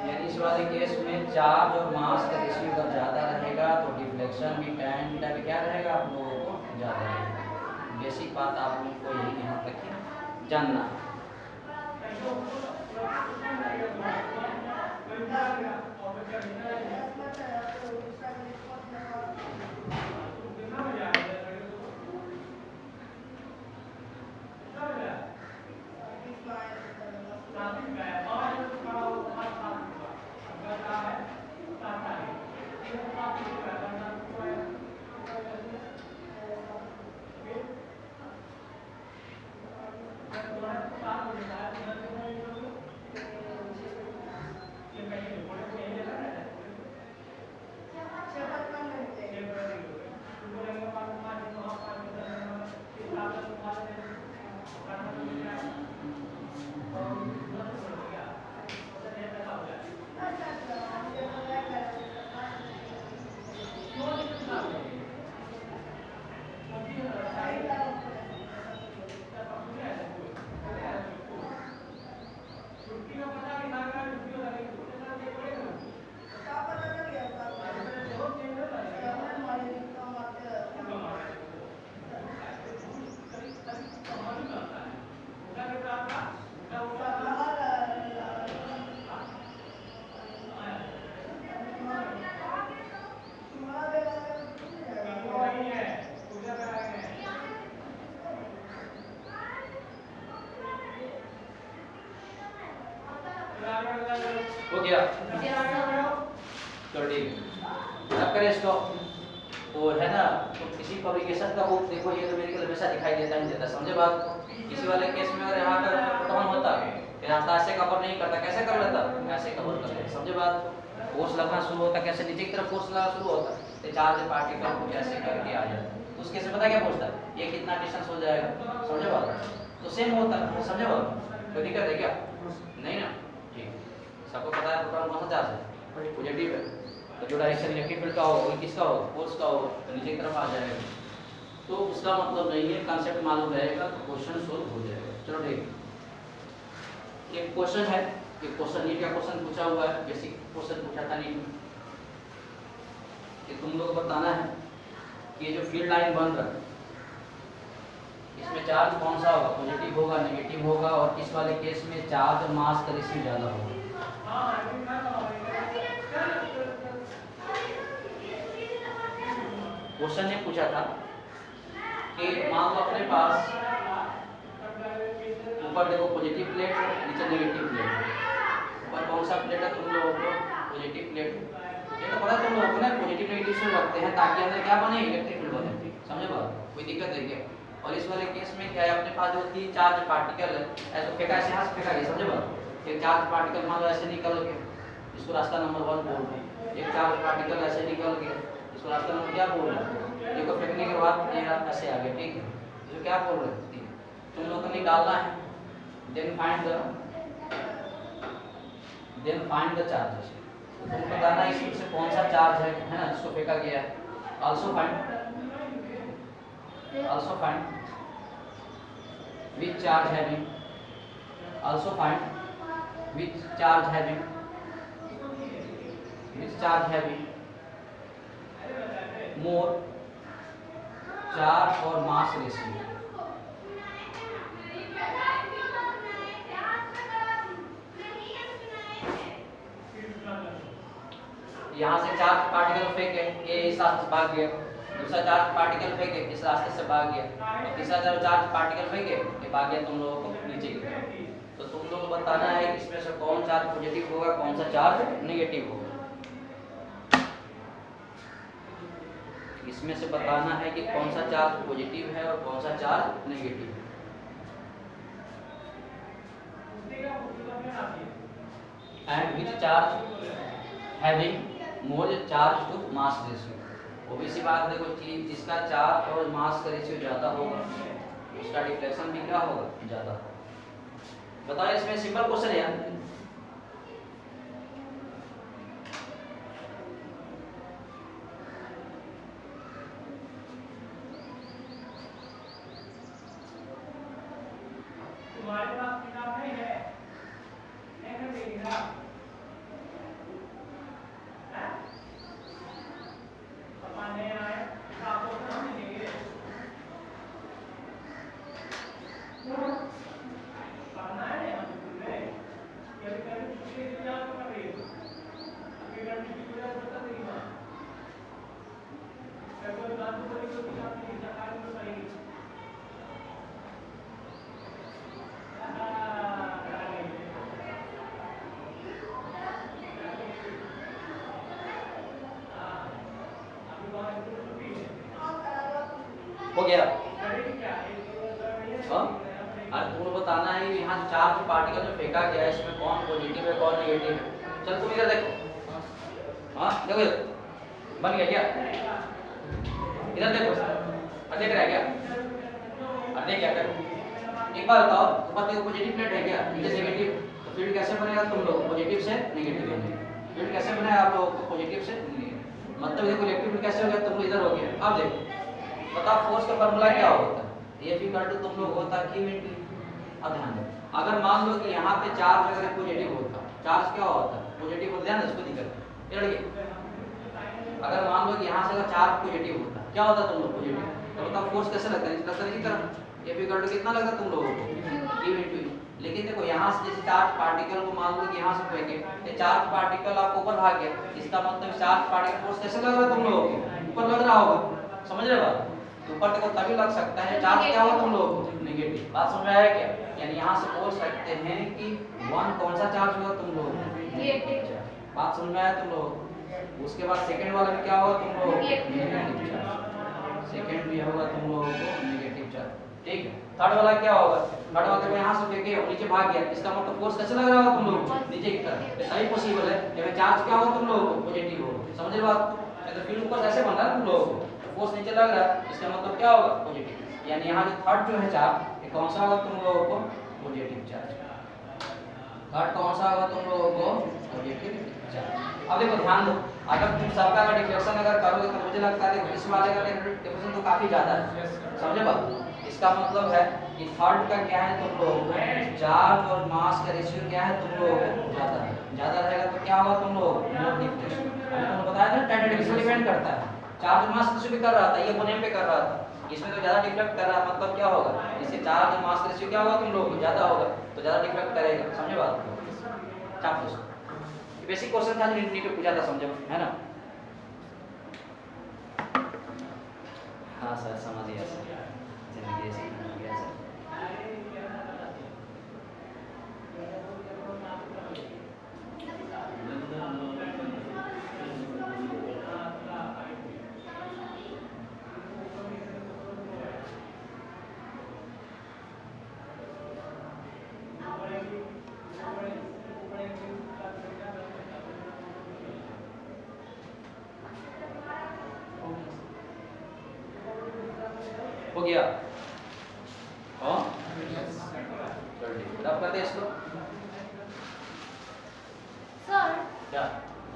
यानी इस वाले केस में चार्ज और मास का रेशियो अगर ज्यादा रहेगा तो डिफ्लेक्शन भी tan थीटा भी क्या रहेगा आप लोगों को ज्यादा रहेगा। बेसिक बात आप लोगों को यही ध्यान रखें, जानना। हो गया, चलो ठीक है, अब करें इसको। तो है ना, तो किसी पब्लिकेशन का बुक देखो, ये तो मेरे को हमेशा दिखाई देता ही देता, समझे बात। किसी वाले केस में अगर यहाँ पर प्रोटोन होता फिर आता ऐसे कवर नहीं करता, कैसे कर लेता, ऐसे कवर कर लेता, समझे बात। फोर्स लगना शुरू होता, कैसे नीचे की तरफ फोर्स लगना शुरू होता, तो चार्ज पार्टिकल को ऐसे करके आ जाता। तो उस केस में पता क्या पूछता है, ये कितना डिस्टेंस हो जाएगा, समझे बात। तो सेम होता है, समझे बात, कोई दिक्कत है क्या, नहीं ना, ठीक। सबको पता है प्रोटॉन कौन सा चार्ज है, पॉजिटिव है, तो जो डायरेक्शन इलेक्ट्रिक फील्ड का हो वो किसका हो, फोर्स का हो, तो नीचे की तरफ आ जाएगा। तो उसका मतलब नहीं है, कंसेप्ट मालूम रहेगा तो क्वेश्चन सोल्व हो जाएगा। चलो ठीक, एक क्वेश्चन है, एक क्वेश्चन नीट का क्वेश्चन पूछा हुआ है, बेसिक क्वेश्चन पूछा था नीट में कि तुम लोग बताना है कि ये जो फील्ड लाइन बन रहा है इसमें चार्ज कौन सा होगा, पॉजिटिव होगा, नेगेटिव होगा, और इस वाले केस में चार्ज और मास का रेशियो ज्यादा होगा। क्वेश्चन ने पूछा था कि मान लो अपने पास ऊपर देखो पॉजिटिव प्लेट, नीचे नेगेटिव प्लेट। ऊपर कौन सा प्लेट है तुम लोगों को, पॉजिटिव प्लेट। ये तो पता तुम लोगों को ना, पॉजिटिव नेगेटिव से रखते हैं ताकि अंदर क्या बने, इलेक्ट्रिक फील्ड बने, समझे बात, कोई दिक्कत है क्या। और इस वाले केस में क्या है, अपने पास जो 3 चार्ज पार्टिकल है, ऐसे फेंका, ऐसे हाथ फेंका गया, समझे बात। एक चार्ज पार्टिकल मान लो ऐसे निकल गया, इसको रास्ता नंबर 1 बोल रहे हैं। एक चार्ज पार्टिकल ऐसे निकल गया, इसको रास्ता नंबर क्या बोल रहे हैं, देखो फेंकने के बाद ये ऐसे आ गया, ठीक है, इसको क्या बोल रहे हैं, तुम लोगों को निकालना है। Then find the charges. तो तुमको बताना है इसमें से कौन सा चार्ज है ना, जिसको फेंका गया है। Also find which charge having, also find which charge having more charge और मास रेशियो। यहाँ से चार्ज पार्टिकल फेंके, ये इस रास्ते से भाग गया, दूसरा चार्ज पार्टिकल फेंके, इस रास्ते से भाग गया, और तीसरा चार्ज पार्टिकल फेंके, ये भाग गया तुम लोगों को नीचे की तरफ। तो तुम लोग को बताना है कि इसमें से कौन चार्ज पॉजिटिव होगा, कौन सा चार्ज नेगेटिव होगा। इसमें से बताना है कि कौन सा चार्ज पॉजिटिव है और कौन सा चार्ज नेगेटिव है। And which charge having more charge to mass ratio. ओबीसी बात देखो, चीज जिसका चार्ज और मास का रेशियो ज्यादा होगा उसका डिफ्लेक्शन भी क्या होगा, ज्यादा होगा। बताओ, इसमें सिंपल क्वेश्चन है यार। तुम्हारे पास किताब नहीं है, हो गया। और तुमको बताना है यहाँ चार्ज पार्टिकल जो फेंका गया है इसमें कौन पॉजिटिव है कौन नेगेटिव है। चल तुम इधर देखो, हाँ देखो बन गया क्या, इधर देखो, देख रहा है क्या, देख क्या कर। एक बार बताओ, ऊपर देखो पॉजिटिव प्लेट है क्या, नीचे नेगेटिव, तो फील्ड कैसे बनेगा तुम लोग, पॉजिटिव से नेगेटिव में। फील्ड कैसे बनेगा आप लोग, पॉजिटिव से नेगेटिव। मतलब देखो इलेक्ट्रिक फील्ड कैसे हो गया, तुम लोग इधर हो गया। अब देखो बताओ फोर्स का फार्मूला क्या होता है, F = तुम लोग होता है Q × अब ध्यान दो, अगर मान लो कि यहाँ पे चार्ज अगर पॉजिटिव होता, चार्ज क्या होता है पॉजिटिव होता, ध्यान इसको दिक्कत है लड़के। अगर मान लो कि यहाँ से अगर चार्ज पॉजिटिव होता क्या होता तुम लोग पॉजिटिव, तो बताओ फोर्स कैसे लगता है, लगता है इसी तरफ, F = कितना लगता तुम लोगों को Q × E। लेकिन देखो यहाँ से जैसे चार्ज पार्टिकल को मान लो कि यहाँ से फेंके, ये चार्ज पार्टिकल आपको ऊपर भाग गया, इसका मतलब चार्ज पार्टिकल फोर्स कैसे लग रहा है तुम लोगों को, ऊपर लग रहा होगा, समझ रहे बात। ऊपर देखो तभी लग सकता है चार्ज क्या होगा तुम लोग नेगेटिव। बात समझ में आया क्या? यानी यहाँ से बोल सकते हैं कि 1 कौन सा चार्ज होगा तुम लोग नेगेटिव। बात समझ में आया तुम लोग? उसके बाद सेकंड वाला में क्या होगा तुम लोग नेगेटिव चार्ज। सेकंड भी होगा तुम लोगों को नेगेटिव चार्ज, ठीक है। थर्ड वाला क्या होगा? थर्ड वाला देखो यहाँ से फेंके नीचे भाग गया, इसका मतलब फोर्स कैसे लग रहा होगा तुम लोग नीचे की तरफ, ये सही पॉसिबल है। इसमें चार्ज क्या होगा तुम लोगों को पॉजिटिव होगा, समझ रहे बात? तो फील्ड ऊपर ऐसे बन रहा है तुम लोगों को, फोर्स नीचे लग रहा है, इसका मतलब क्या होगा पॉजिटिव। यानी यहाँ जो थर्ड जो है चार्ज ये कौन सा होगा तुम लोगों को पॉजिटिव चार्ज। थर्ड कौन सा होगा तुम लोगों को पॉजिटिव चार्ज। अब देखो ध्यान दो, अगर तुम सबका का डिफ्लेक्शन अगर करोगे तो मुझे लगता है इस वाले का डिफ्लेक्शन तो काफी ज्यादा है, समझे बात? इसका मतलब है कि थर्ड का क्या है तुम लोगों को चार्ज और मास का रेशियो क्या है तुम लोगों को ज्यादा है। ज्यादा रहेगा तो क्या होगा तुम लोग मोर डिफ्लेक्शन। हमने बताया था टेंडेंसी से डिपेंड करता है, चार्ज और मास किसी भी कर रहा था, ये बोनेम पे कर रहा था, इसमें तो ज्यादा डिफ्लेक्ट कर रहा है, मतलब क्या होगा इससे चार्ज और मास का रेशियो क्या होगा तुम लोग ज्यादा होगा तो ज्यादा डिफ्लेक्ट करेगा, समझे बात? चाप बेसिक क्वेश्चन था जो नीट पे पूछा था, समझे है ना? हाँ सर समझ गया सर, जिंदगी ऐसे ही हो गया सर। हो गया? हाँ चल ठीक, अब करते हैं इसको। सर क्या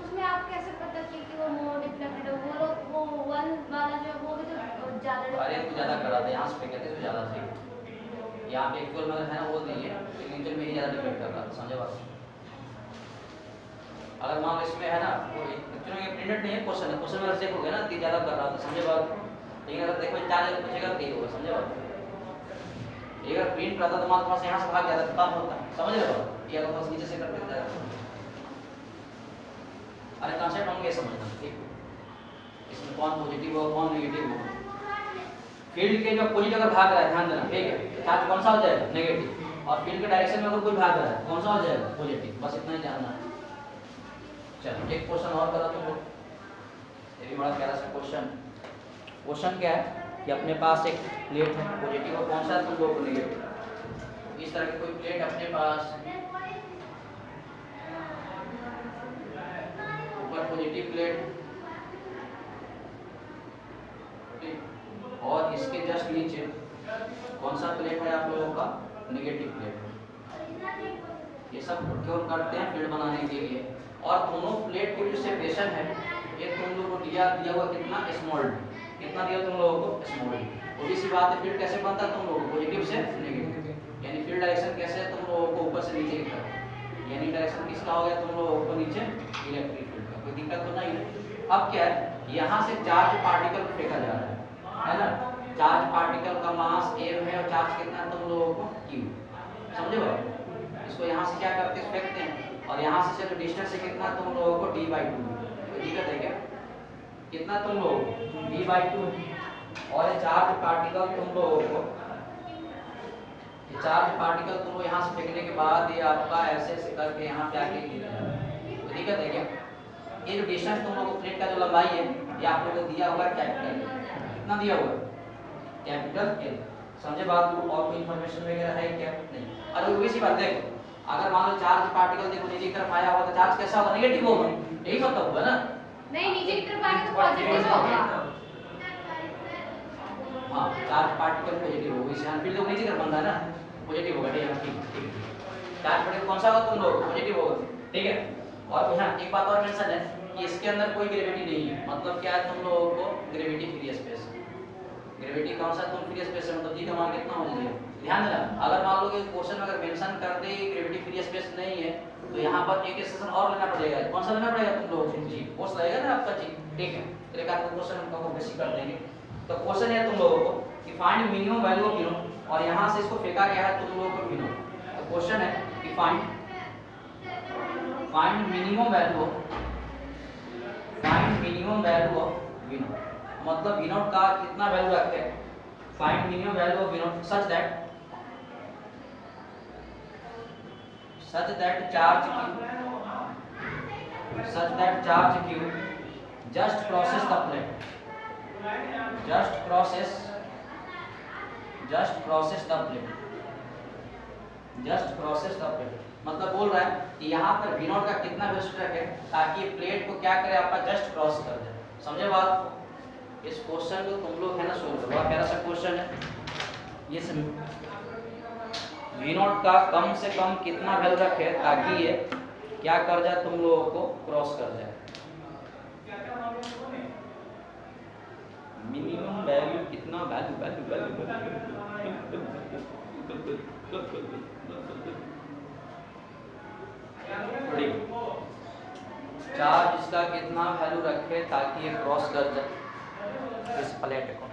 उसमें आप कैसे पता किए कि वो मोर डिफ्लेक्टेड है? वो लोग वो वन वाला जो है वो भी तो ज्यादा अरे तू ज्यादा करा दे, यहाँ से कहते तो ज्यादा सही, यहाँ पे एक्चुअल में है ना वो नहीं है लेकिन एक्चुअल में ही ज्यादा डिपेंड कर रहा था, समझे बात? अगर मान लो इसमें है ना वो एक्चुअली में प्रिंटेड नहीं है क्वेश्चन है, क्वेश्चन में चेक हो गया ना ती ज्यादा कर रहा था, समझे बात? लेकिन अगर देखो 4 पूछेगा तो होगा, समझे बात? ये अगर प्रिंट करता तो मान थोड़ा यहाँ से भाग जाता तब होता, समझ रहे हो? ये अगर बस नीचे से कर देता है, अरे कांसेप्ट होंगे समझना, ठीक? इसमें कौन पॉजिटिव हो कौन नेगेटिव हो। फील्ड के जो अपोजिट अगर भाग रहा है ध्यान देना, ठीक है, चार्ज कौन सा हो जाएगा नेगेटिव, और फील्ड के डायरेक्शन में अगर कोई भाग रहा है कौन सा हो जाएगा पॉजिटिव, बस इतना ही जानना है। चलो एक क्वेश्चन और करा तुम लोग, ये भी बड़ा प्यारा सा क्वेश्चन। क्वेश्चन क्या है कि अपने पास एक प्लेट है, पॉजिटिव और कौन सा तुम लोग को नेगेटिव। इस तरह की कोई प्लेट अपने पास ऊपर पॉजिटिव प्लेट और इसके जस्ट नीचे कौन सा प्लेट है आप लोगों का नेगेटिव प्लेट। ये सब क्यों करते हैं फील्ड बनाने के लिए, और दोनों प्लेट के जो सेपरेशन है ये तुम लोगों को दिया हुआ कितना स्मॉल, कितना दिया तुम लोगों को स्मॉल। और इसी बात है फील्ड कैसे बनता है तुम लोगों को पॉजिटिव से नेगेटिव, यानी फील्ड डायरेक्शन कैसे है तुम लोगों को ऊपर से नीचे की तरफ, यानी डायरेक्शन किसका हो गया तुम लोगों को नीचे इलेक्ट्रिक फील्ड का, कोई दिक्कत तो नहीं है। अब क्या है यहाँ से चार्ज पार्टिकल फेंका जा रहा है ना, चार्ज पार्टिकल का मास m है और चार्ज कितना है तुम लोगों को q, समझे भाई? इसको यहाँ से क्या करते हैं फेंकते हैं, और यहाँ से जो डिस्टेंस है कितना तुम लोगों को d/2, कोई दिक्कत है क्या? कितना तुम लोग d/2, और ये चार्ज पार्टिकल तुम लोगों को, ये चार्ज पार्टिकल तुम लोग यहाँ से फेंकने के बाद ये आपका ऐसे करके यहाँ पे आके गिर जाएगा, कोई दिक्कत है क्या? ये जो डिस्टेंस तुम लोगों को प्लेट का जो लंबाई है ये आप लोगों को दिया हुआ है कैपिटल, कितना दिया हुआ है कैपिटल L, समझे बात? और कोई इंफॉर्मेशन वगैरह है क्या? नहीं। अरे वो इसी बात देखो, अगर मान लो चार्ज पार्टिकल देखो नीचे की तरफ आया हुआ तो चार्ज कैसा होगा नेगेटिव होगा, यही मतलब हुआ ना? नहीं नीचे की तरफ आएगा तो पॉजिटिव होगा। हाँ चार्ज पार्टिकल पॉजिटिव होगा, इसे फील्ड देखो नीचे की तरफ बन रहा है ना, पॉजिटिव होगा, ठीक है। चार्ज पार्टिकल कौन सा होगा तुम लोग पॉजिटिव होगा, ठीक है। और यहाँ एक बात और मेंशन है कि इसके अंदर कोई ग्रेविटी नहीं है, मतलब क्या है तुम लोगों को ग्रेविटी फ्री स्पेस, ग्रेविटी कौन सा तुम फ्री स्पेस है, मतलब जी का मान कितना हो जाएगा, ध्यान देना। अगर मान लो कि क्वेश्चन में अगर मेंशन कर दे ग्रेविटी फ्री स्पेस नहीं है तो यहाँ पर एक सेशन और लेना पड़ेगा, कौन सा लेना पड़ेगा तुम लोगों को जी, कोर्स लगेगा ना आपका जी, ठीक है। तो एक आपको क्वेश्चन हम को बेसिक कर देंगे। तो क्वेश्चन है तुम लोगों को कि find minimum value of u naught, और यहाँ से इसको फेंका गया है तुम लोगों को यूनो। तो क्वेश्चन है कि find minimum value of u naught, मतलब यूनो का कितना वैल्यू रखते हैं find minimum value of V0 such that charge q just crosses the plate, just crosses the plate। मतलब बोल रहा है कि यहाँ पर V0 का कितना वेलोसिटी रखे ताकि ये प्लेट को क्या करे, आपका जस्ट क्रॉस कर दे। समझे बात? इस क्वेश्चन को तुम लोग है ना सोल्व करो। बहुत प्यारा सा क्वेश्चन है ये। V0 का कम से कम कितना वैल्यू रखे ताकि ये क्या कर जाए, तुम लोगों को क्रॉस कर जाए। मिनिमम वैल्यू कितना, वैल्यू चार्ज इसका कितना वैल्यू रखे ताकि ये क्रॉस कर जाए इस प्लेट को।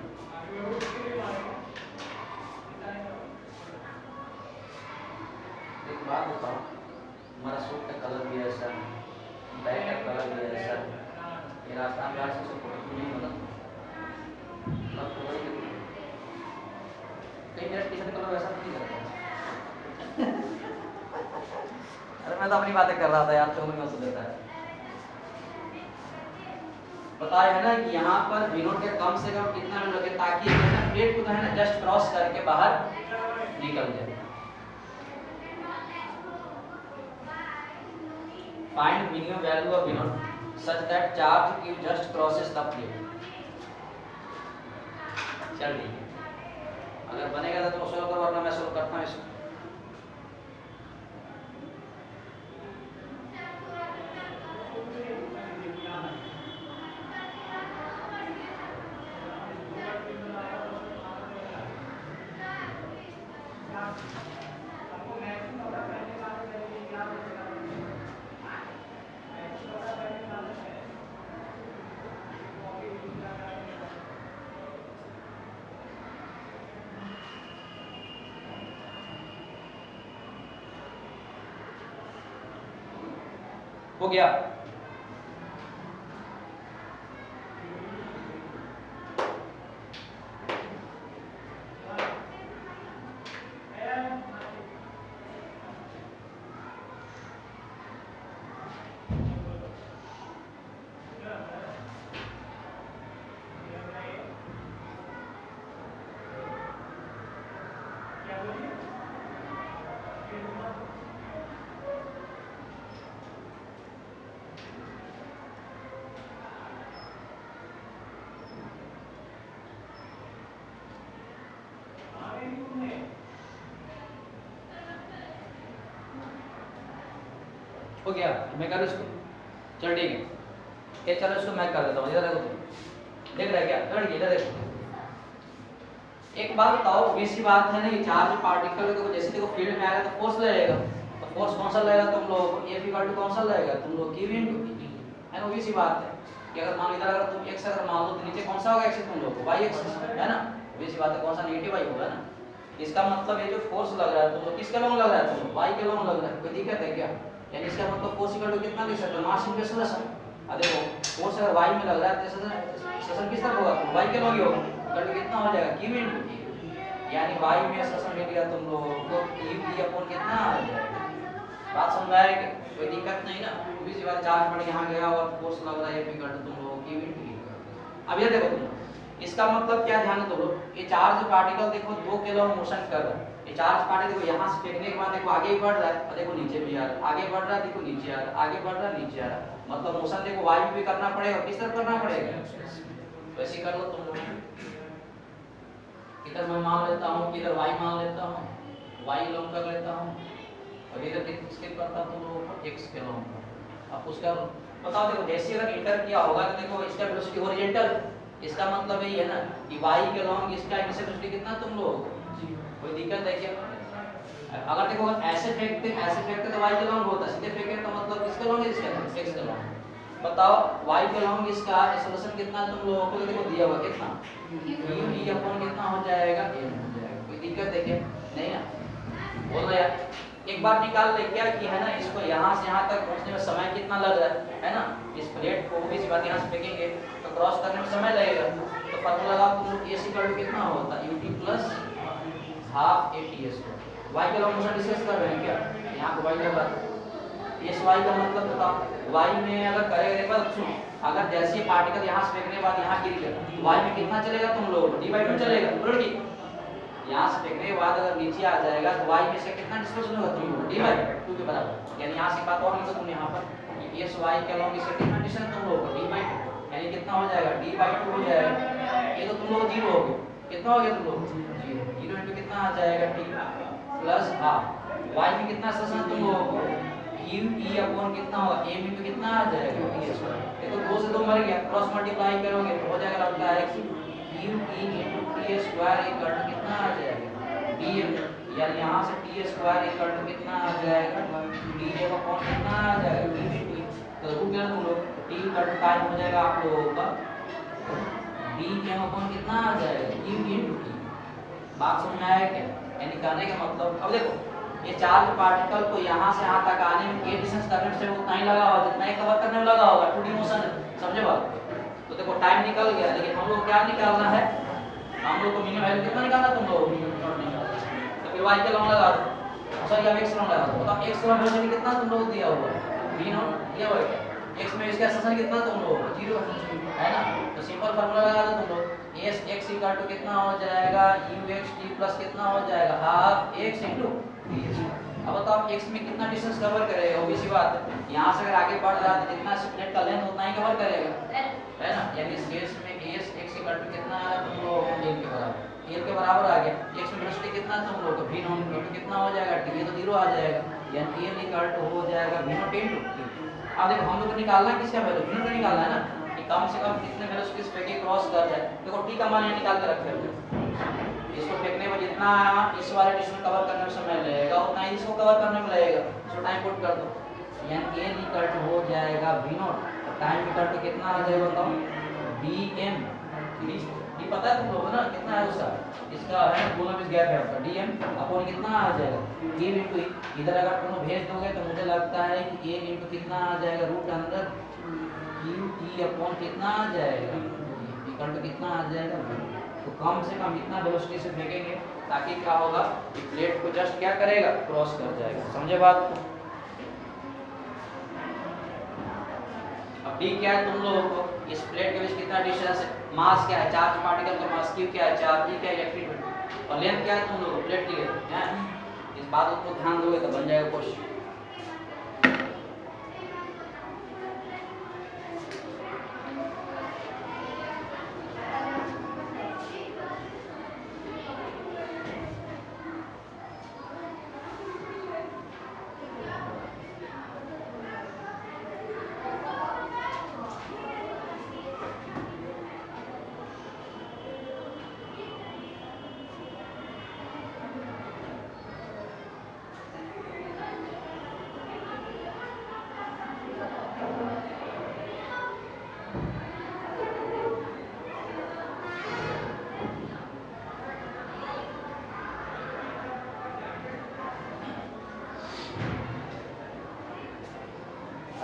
एक बात बताओ, हमारा सूट का कलर भी ऐसा है, बैग का कलर भी ऐसा है, ये रास्ता में आज से नहीं बना कई मेरा टी शर्ट कलर वैसा नहीं करता। अरे मैं तो अपनी बातें कर रहा था यार, तो मैं सुन लेता है। बताया है ना कि यहाँ पर V0 के कम से कम कितना वैल्यू रखे ताकि प्लेट को है ना जस्ट क्रॉस करके बाहर निकल जाए। Find minimum value of V0 such that charge q just crosses the plate। चल ठीक है, अगर बनेगा तो तुम सोल्व करो वरना मैं सोल्व करता हूँ इसको। हो गया? हो गया? मैं करूँ इसको? चल ठीक है, ये चलो इसको मैं कर देता हूँ। इधर देखो, देख रहा है क्या? चल इधर देखो। एक बात बताओ, वैसी बात है ना, ये चार्ज पार्टिकल को जैसे देखो फील्ड में आएगा तो फोर्स लगेगा, तो फोर्स कौन सा लगेगा तुम लोग? F इक्वल टू कौन सा लगेगा तुम लोग? Q इनटू P है ना। वैसी बात है कि अगर मान इधर अगर तुम x अगर मान लो तो नीचे कौन सा होगा एक्सिस तुम लोग को? y एक्सिस है ना। वैसी बात है, कौन सा नेगेटिव y होगा ना। इसका मतलब ये जो फोर्स लग रहा है तुम लोग किसके लॉन्ग लग रहा है? तुम लोग y के लॉन्ग लग रहा है। कोई दिक्कत है क्या? यानी इसका मतलब फोर्स इक्वल टू कितना लिख सकते हो? Mass into acceleration. अब देखो फोर्स अगर y में लग रहा है तो एक्सेलरेशन किस तरफ होगा? y के लॉन्ग ही होगा। इक्वल टू कितना हो जाएगा? q into p। यानी y में एक्सेलरेशन मिल गया तुम लोगों को q p अपॉन कितना आ जाएगा। बात समझ में आएगी? कोई दिक्कत नहीं ना। भी सी बात चार्ज पड़ यहाँ गया और फोर्स लग रहा है F इक्वल टू तुम लोगों की q इनटू p। अब ये देखो तुम, इसका मतलब क्या ध्यान दो लोग, ये चार्ज पार्टिकल देखो 2 किलो मोशन कर रहा है। ये चार्ज पार्टिकल देखो यहाँ से फेंकने के बाद देखो आगे बढ़ रहा है और देखो नीचे भी आ रहा है, आगे बढ़ रहा है देखो नीचे आ रहा है, आगे बढ़ रहा है नीचे आ रहा है। मतलब मोशन देखो y में भी करना पड़ेगा, किस तरफ करना पड़ेगा? वैसे कर लो तुम लोग। इधर मैं मान लेता हूँ कि इधर y मान लेता हूँ, y लॉन्ग कर लेता हूँ और इधर किसके करता तुम लोगों को x के लॉन्ग कर। अब उसका बताओ देखो, जैसे अगर इंटर किया होगा तो देखो इसका वेलोसिटी हॉरिजॉन्टल, इसका मतलब यही है ना कि y के लॉन्ग इसका इनिशियल वेलोसिटी कितना तुम लोग? कोई दिक्कत है क्या? अगर देखो ऐसे फेंकते तो y के लॉन्ग होता, सीधे फेंके तो मतलब किसके लॉन्ग है? इसका x के लॉन्ग। बताओ y के लॉन्ग इसका एक्सेलरेशन कितना तुम लोगों को देखो दिया हुआ कितना? q अपॉन कितना हो जाएगा? a हो जाएगा। कोई दिक्कत है क्या? नहीं ना। बोल रहा यार एक बार निकाल ले क्या कि है ना, इसको यहाँ से यहाँ तक पहुँचने में समय कितना लग रहा है ना। इस प्लेट को भी इस बात यहाँ से फेंकेंगे तो क्रॉस करने में समय लगेगा, तो फार्मूला लगा तुम लोग एस इक्वल टू कितना होता है ut plus half ATS y के लॉ मोशन डिस्कस कर रहे हैं क्या? यहाँ को y लगा एस y का मतलब बताओ y में अगर करेंगे पर सुनो अगर जैसे ही पार्टिकल यहाँ से फेंकने के बाद यहाँ गिर गया तो y में कितना चलेगा तुम लोग d/2 चलेगा बोलो ठीक। यहाँ से फेंकने के बाद अगर नीचे आ जाएगा तो y में से कितना डिस्प्लेसमेंट होगा d/2 के बराबर। यानी यहाँ से बात और लिखो तुम यहाँ पर एस y के लॉ की कितना डिस्टेंस तुम लोग d/2 यानी कितना हो जाएगा d/2 हो जाएगा। ये तो तुम लोग 0 हो गए कितना हो गया तुम लोग 0 0 कितना आ जाएगा t प्लस हाफ y में कितना सेशन तुम लोग q e अपॉन कितना होगा a में तो कितना आ जाएगा ts ये तो 2 से 2 मर गया क्रॉस मल्टीप्लाई करोगे तो हो जाएगा लगता है q e into t square equal to कितना आ जाएगा dm यानी यहाँ से t स्क्वायर इक्वल टू कितना आ जाएगा dm अपॉन कितना आ जाएगा d into तो रूट लेना तुम लोग t इक्वल टू टाइम हो जाएगा आप लोगों का dm अपॉन कितना आ जाएगा q into t। बात समझ में आया क्या? यानी कहने का मतलब अब देखो ये चार्ज पार्टिकल को यहाँ से यहाँ तक आने में ये डिस्टेंस करने से उतना ही लगा होगा जितना ही कवर करने में लगा होगा 2D मोशन समझे बात। तो देखो टाइम निकल गया लेकिन हम लोग क्या निकालना है हम लोग को मिनिमम वैल्यू कितना निकालना तुम लोग तो फिर y का लॉ लगा दो सॉरी अब x लॉ लगा दो तो x लॉ में कितना तुम लोग दिया हुआ है v नॉट दिया हुआ है x में इसका सेशन कितना तुम लोग 0 है ना। तो सिंपल फार्मूला लगा दो तुम लोग s x इक्वल टू कितना हो जाएगा ux t प्लस कितना हो जाएगा हाफ x इनटू ds। अब बताओ x में कितना डिस्टेंस कवर करेगा वो भी सी बात है यहां से अगर आगे बढ़ रहा है तो जितना स्प्लिट का लेंथ उतना ही कवर करेगा है ना। यानी इस केस में s x इक्वल टू कितना है तुम लोग l के बराबर आ गया x में वेलोसिटी कितना तुम लोग v नॉट कितना हो जाएगा t ये तो 0 आ जाएगा यानी l इक्वल टू हो जाएगा v नॉट इनटू t। अब देखो हम लोग को निकालना किसका वैल्यू v नॉट निकालना है ना कि कम से कम कितने वेलोसिटी से फेंके क्रॉस कर जाए। देखो t का मान निकाल के रख लेते इसको फेंकने में जितना इस वाले डिस्टेंस कवर करने में समय लगेगा उतना ही इसको कवर करने में लगेगा इसको टाइम पुट कर दो यानी n इक्वल टू हो जाएगा v नॉट और टाइम इक्वल टू कितना आ जाएगा बताओ dm d पता है तुम लोग ना कितना है उसका इसका है दोनों बीच गैप है उसका dm अपॉन कितना आ जाएगा a इनटू इधर अगर तुम भेज दोगे तो मुझे लगता है कि a इनटू कितना आ जाएगा रूट अंदर q अपॉन कितना आ जाएगा इक्वल टू कितना आ जाएगा। तो कम से कम इतना वेलोसिटी से फेंकेंगे ताकि क्या होगा कि प्लेट को जस्ट क्या करेगा क्रॉस कर जाएगा समझे बात को। अब d क्या है तुम लोगों को इस प्लेट के बीच कितना डिस्टेंस है मास क्या है चार्ज पार्टिकल का मास q क्या है चार्ज e क्या है इलेक्ट्रिक फील्ड और लेंथ क्या है तुम लोग प्लेट की लेंथ है। इस बात को ध्यान दोगे तो बन जाएगा क्वेश्चन।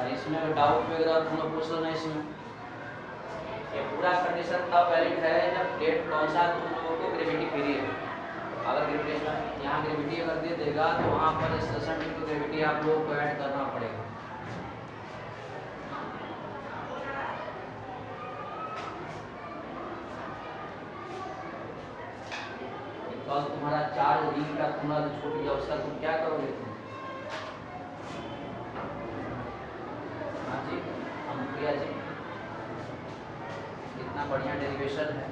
इसमें अगर डाउट वगैरह तुम लोग पूछ लेना इसमें ये पूरा कंडीशन तब वैलिड है जब प्लेट कौन सा तुम लोगों को ग्रेविटी फ्री है। अगर ग्रेविटेशन यहाँ ग्रेविटी अगर दे देगा तो वहाँ पर स्टेशन टू ग्रेविटी आप लोगों को ऐड करना पड़ेगा। तो तुम्हारा चार्ज रिंग का तुम्हारा जो छूट गया उसका तुम क्या करोगे तुम जी कितना बढ़िया डेरिवेशन है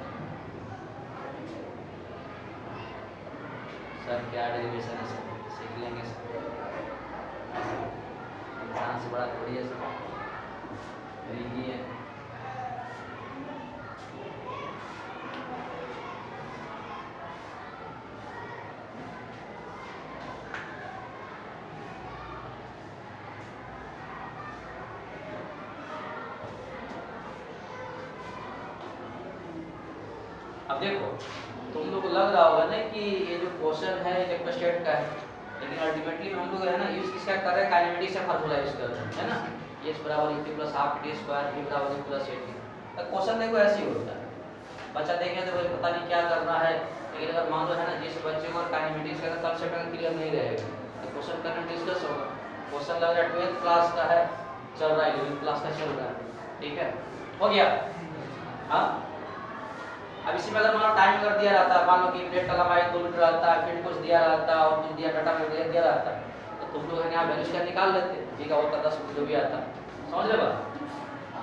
सर क्या डेरिवेशन है सर सीख लेंगे सर इंसान से बड़ा थोड़ी है सर है। अब देखो तुम लोग को लग रहा होगा ना कि ये जो क्वेश्चन है इलेक्ट्रोस्टैट का है लेकिन अल्टीमेटली हम लोग है ना यूज किसका कर रहे हैं काइनेमेटिक्स से फार्मूला यूज कर रहे हैं है ना s बराबर e plus half t square v बराबर e प्लस at। तो क्वेश्चन देखो ऐसे ही होता है बच्चा देखें तो मुझे पता नहीं क्या करना है, लेकिन अगर मान लो है ना जिस बच्चे को काइनेमेटिक्स का कंसेप्ट अगर क्लियर नहीं रहेगा तो क्वेश्चन करना डिस्कस होगा। क्वेश्चन लग रहा है 12th क्लास का है, चल रहा है 11th क्लास का चल रहा है, ठीक है, हो गया। हाँ, अब इसी में अगर मान लो टाइम अगर दिया रहता है, मान लो कि प्लेट का लंबाई 2 मीटर रहता है, फिर कुछ दिया रहता है और कुछ दिया डाटा में दिया रहता है, तो तुम लोग यहाँ वैल्यूज का निकाल लेते, ठीक है, होता 10 जो भी आता, समझ रहे बात।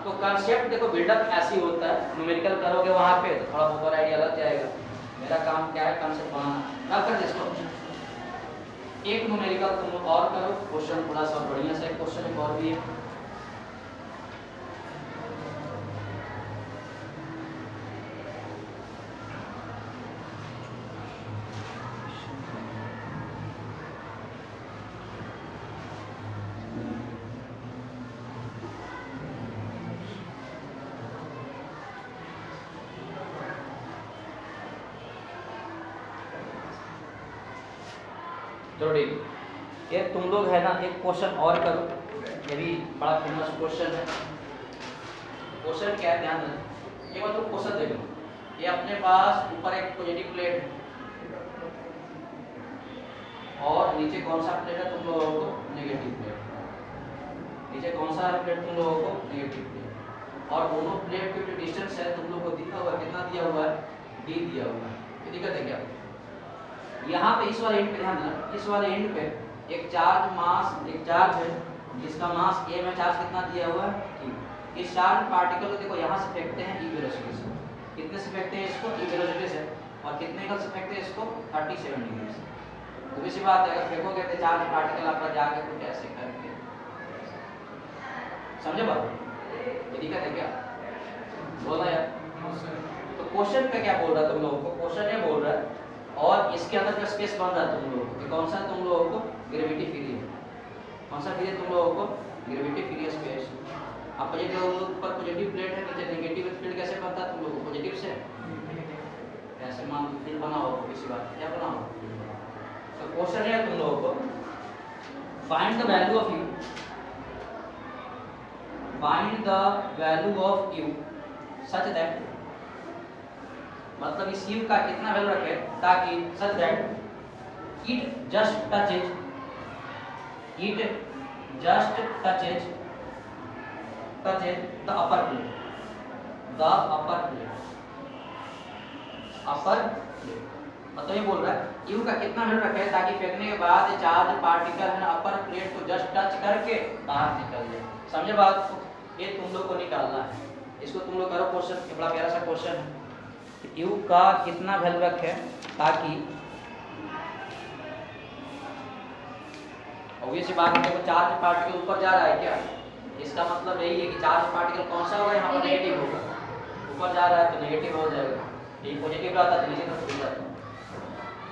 तो कंसेप्ट देखो बिल्डअप ऐसे ही होता है, न्यूमेरिकल करोगे वहाँ पे तो थोड़ा बहुत आइडिया लग जाएगा। मेरा काम क्या है, कंसेप्ट बनाना। कर कर इसको एक न्यूमेरिकल तुम लोग और करो, क्वेश्चन थोड़ा सा बढ़िया से क्वेश्चन एक और भी है। चलो ठीक, ये तुम लोग है ना एक क्वेश्चन और करो, ये भी बड़ा फेमस क्वेश्चन है। क्वेश्चन क्या है, ध्यान देना, ये बार तुम क्वेश्चन देखो, ये अपने पास ऊपर एक पॉजिटिव प्लेट है और नीचे कौन सा प्लेट है तुम लोगों को, नेगेटिव प्लेट। नीचे कौन सा प्लेट तुम लोगों को, नेगेटिव प्लेट, और दोनों प्लेट के जो डिस्टेंस है तुम लोगों को दिखा हुआ कितना दिया हुआ है, d दिया हुआ है। ये दिक्कत है क्या, यहाँ पे इस वाले एंड पे ध्यान देना, इस वाले एंड पे एक चार्ज मास, एक चार्ज है जिसका मास a में चार्ज कितना दिया हुआ है, q। इस चार्ज पार्टिकल को देखो यहाँ से फेंकते हैं e वेलोसिटी से, कितने से फेंकते हैं इसको, e वेलोसिटी से, और कितने एंगल से फेंकते हैं इसको, 37 डिग्री से। तो इसी बात है, अगर फेंकोगे तो चार्ज पार्टिकल आपका जाके कुछ ऐसे करके, समझे बात, ये दिक्कत है क्या, बोलना यार। तो क्वेश्चन पे क्या बोल रहा है तुम लोगों को, क्वेश्चन ये बोल रहा है, और इसके अंदर जो स्पेस बन रहा है तुम लोगों को, कौन सा है तुम लोगों को, ग्रेविटी फ्री है। कौन सा फ्री है तुम लोगों को, ग्रेविटी फ्री स्पेस। अब पॉजिटिव ऊपर पॉजिटिव प्लेट है, नीचे नेगेटिव फील्ड कैसे बनता है तुम लोगों को, पॉजिटिव से ऐसे मान फील्ड बना हो, किसी बात क्या बना हो। तो क्वेश्चन है तुम लोगों को, find the value of u, find the value of u such that, मतलब इस u का कितना वैल्यू रखे ताकि such that it just touches, it just touches the upper plate, the upper plate, upper plate. मतलब ये बोल रहा है u का कितना वैल्यू रखे ताकि फेंकने के बाद चार्ज पार्टिकल है ना अपर प्लेट को जस्ट टच करके बाहर निकल जाए, समझे बात को। ये तुम लोग को निकालना है, इसको तुम लोग करो क्वेश्चन, ये बड़ा प्यारा सा क्वेश्चन है। u का कितना वैल्यू रखे ताकि, ऑब्वियस बात है, चार्ज पार्टिकल ऊपर जा रहा है क्या, इसका मतलब यही है कि चार्ज पार्टिकल कौन सा होगा, यहाँ पर नेगेटिव होगा, ऊपर जा रहा है तो नेगेटिव हो जाएगा, ये पॉजिटिव रहता है तो नीचे तरफ गिर जाता है।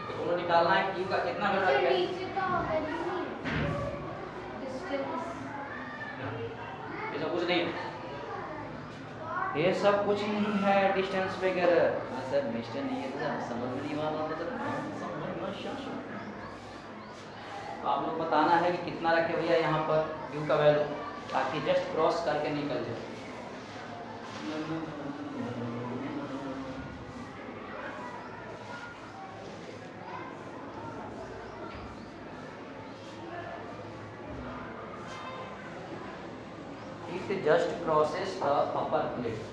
तो तुमको निकालना है कि u का कितना वैल्यू रखे, ये सब कुछ नहीं, ये सब कुछ नहीं है डिस्टेंस वगैरह। सर डिस्टेंस नहीं है तो समझ में नहीं वाला तो आप लोग बताना है कि कितना रखे भैया यहाँ पर u का वैल्यू ताकि जस्ट क्रॉस करके निकल जाए। It just crosses the upper plate.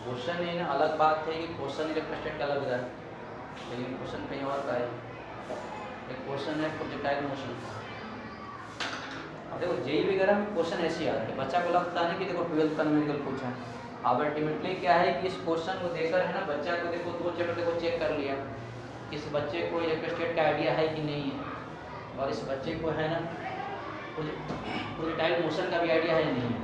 Question ये ना अलग बात है कि क्वेश्चन इलेक्ट्रोस्टैटिक का लग रहा है, लेकिन क्वेश्चन कहीं और का है। एक क्वेश्चन है प्रोजेक्टाइल मोशन। अब देखो जेई वगैरह में क्वेश्चन ऐसे आते हैं, बच्चा को लगता है कि देखो 12th का न्यूमेरिकल पूछा है। अब अल्टीमेटली क्या है कि इस क्वेश्चन को देकर है ना बच्चा को देखो 2 चैप्टर देखो चेक कर लिया, इस बच्चे को इलेक्ट्रोस्टैटिक का आइडिया है कि नहीं है, और इस बच्चे को है ना प्रोजेक्टाइल मोशन का भी आइडिया है नहीं है।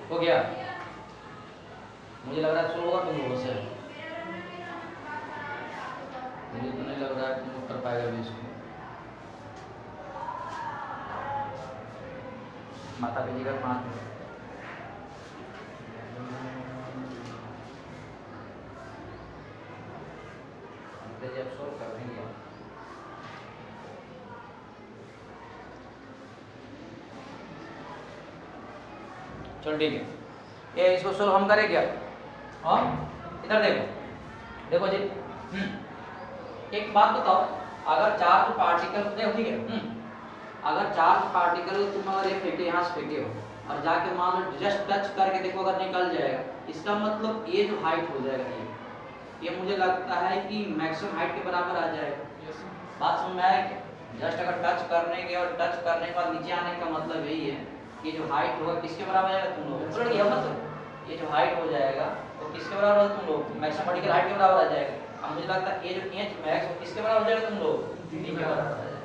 हो गया, मुझे लग रहा है शुरू होगा तुम लोगों से। मुझे तो नहीं लग रहा है तुम लोग कर पाएगा भी इसको। माता भेजिएगा 5 मिनट। जब सोल्व कर देंगे चलो ठीक है, ये इसको सोल्व हम करें क्या। हाँ इधर देखो देखो जी, एक बात बताओ, अगर चार्ज पार्टिकल देखो ठीक है, अगर चार्ज पार्टिकल तुम अगर ये फेंके यहाँ से फेंके हो और जाके मान लो जस्ट टच करके देखो अगर निकल जाएगा, इसका मतलब ये जो हाइट हो जाएगा ये मुझे लगता है कि मैक्सिमम हाइट के बराबर आ जाएगा। बात समझ में आया क्या। जस्ट अगर टच करने के और टच करने के बाद नीचे आने का मतलब यही है कि जो हाइट होगा किसके बराबर आएगा, तुम लोग पकड़ गया मतलब ये जो हाइट हो जाएगा तो किसके बराबर होगा, तुम लोग मैक्सिमम पार्टिकल हाइट के बराबर आ जाएगा। अब मुझे लगता है ये जो एच मैक्स वो किसके बराबर हो जाएगा, तुम लोग डी के बराबर आ जाएगा,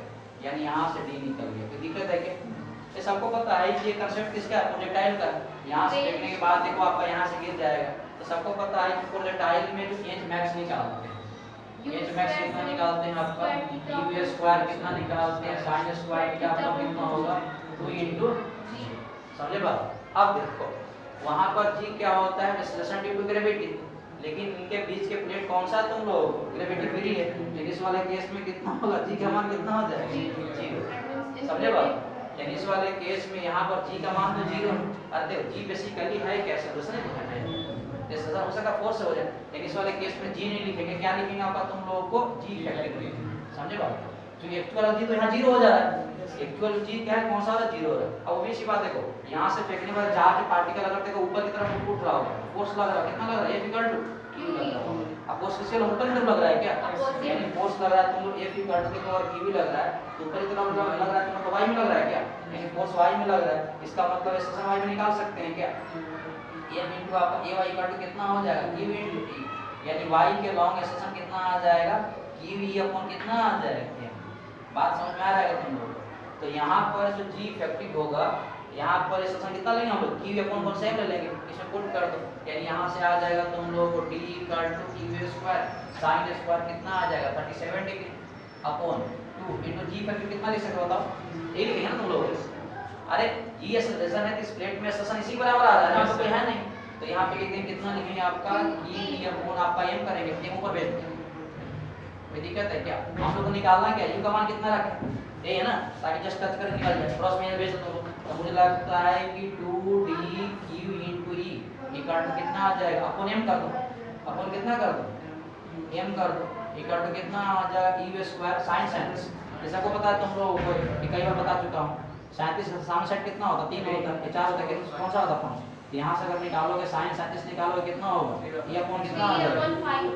यानी यहाँ से डी निकल गया। कोई दिक्कत है क्या। ये सबको पता है कि ये कांसेप्ट किसका है, प्रोजेक्टाइल का। यहाँ से फेंकने के बाद देखो आपका यहाँ से गिर जाएगा, तो सबको पता है कि प्रोजेक्टाइल में जो एच मैक्स निकालते हैं, एच मैक्स कितना निकालते हैं आपका डी स्क्वायर कितना निकालते हैं, साइन स्क्वायर क्या आपका कितना होगा 2 × g। समझे बात। अब देखो वहां पर g क्या होता है, एक्सेलरेशन ड्यू टू ग्रेविटी, लेकिन इनके बीच के प्लेट कौन सा तुम लोग ग्रेविटी फ्री है, लेकिन इस वाले केस में कितना होगा, g का मान कितना हो जाएगा 0। समझे बात। यानी इस वाले केस में यहाँ पर g का मान तो 0 है। और देखो g बेसिकली है क्या, एक्सेलरेशन है, जैसे हो सकता फोर्स हो जाए, लेकिन इस वाले केस में g नहीं लिखेंगे, क्या लिखेंगे आपका तुम लोगों को g फैक्टर। समझे बात। तो एक्चुअल g तो यहाँ 0 हो जा रहा है, एक्चुअल g क्या है, कौन सा वाला 0 है। अब वो भी सी बात देखो, यहाँ से फेंकने वाला चार्ज पार्टिकल अगर देखो ऊपर की तरफ उठ रहा होगा, फोर्स लग रहा है, कितना लग रहा है, F = अब फोर्स किसके ऊपर की तरफ लग रहा है क्या, यानी फोर्स लग रहा है तुम लोग F = और Q भी लग रहा है, तो ऊपर की तरफ लग रहा है तुम लोग y में लग रहा है क्या, यानी फोर्स y में लग रहा है। इसका मतलब एक्सेलरेशन y में निकाल सकते हैं क्या, m * आपका ay = कितना हो जाएगा q * t, यानी y के लॉन्ग एक्सेलरेशन कितना आ जाएगा q कितना आ जाएगा। बात समझ में आ रहा है तुम लोग। तो यहाँ पर जो g इफेक्टिव होगा, यहाँ पर एक्सेलरेशन कितना लेंगे हम लोग q कौन सेम ले लेंगे, इसमें पुट कर दो, यानी यहाँ से आ जाएगा तुम लोग को d = q² sin स्क्वायर कितना आ जाएगा 37 डिग्री अपॉन 2 * g इफेक्टिव कितना लिख सकते हो बताओ, यही लिखेंगे ना तुम लोग। अरे ये एक्सेलरेशन है तो इस प्लेट में एक्सेलरेशन इसी बराबर आ रहा है ना, तो है नहीं, तो यहाँ पे लिख देंगे कितना लिखेंगे आपका e आपका m करेंगे, m ऊपर भेज देंगे। कोई दिक्कत है क्या, हम लोग को निकालना क्या, u का मान कितना रखें ये है ना, ताकि जस्ट टच कर निकल जाए, क्रॉस में भेज दो। तो मुझे लगता है कि 2d q * e इक्वल कितना आ जाएगा, अपन m कर दो, अपन कितना कर दो m कर दो, इक्वल कितना आ जाएगा e² sin 37। जैसा को पता है तुम लोगों को, ये कई बार बता चुका हूँ, 37 का सामने साइड कितना होता है 3 होता है, 4 होता है, कौन सा होता है 5। यहाँ से अगर निकालोगे sin 37 निकालोगे कितना होगा, ये अपॉन कितना आ जाएगा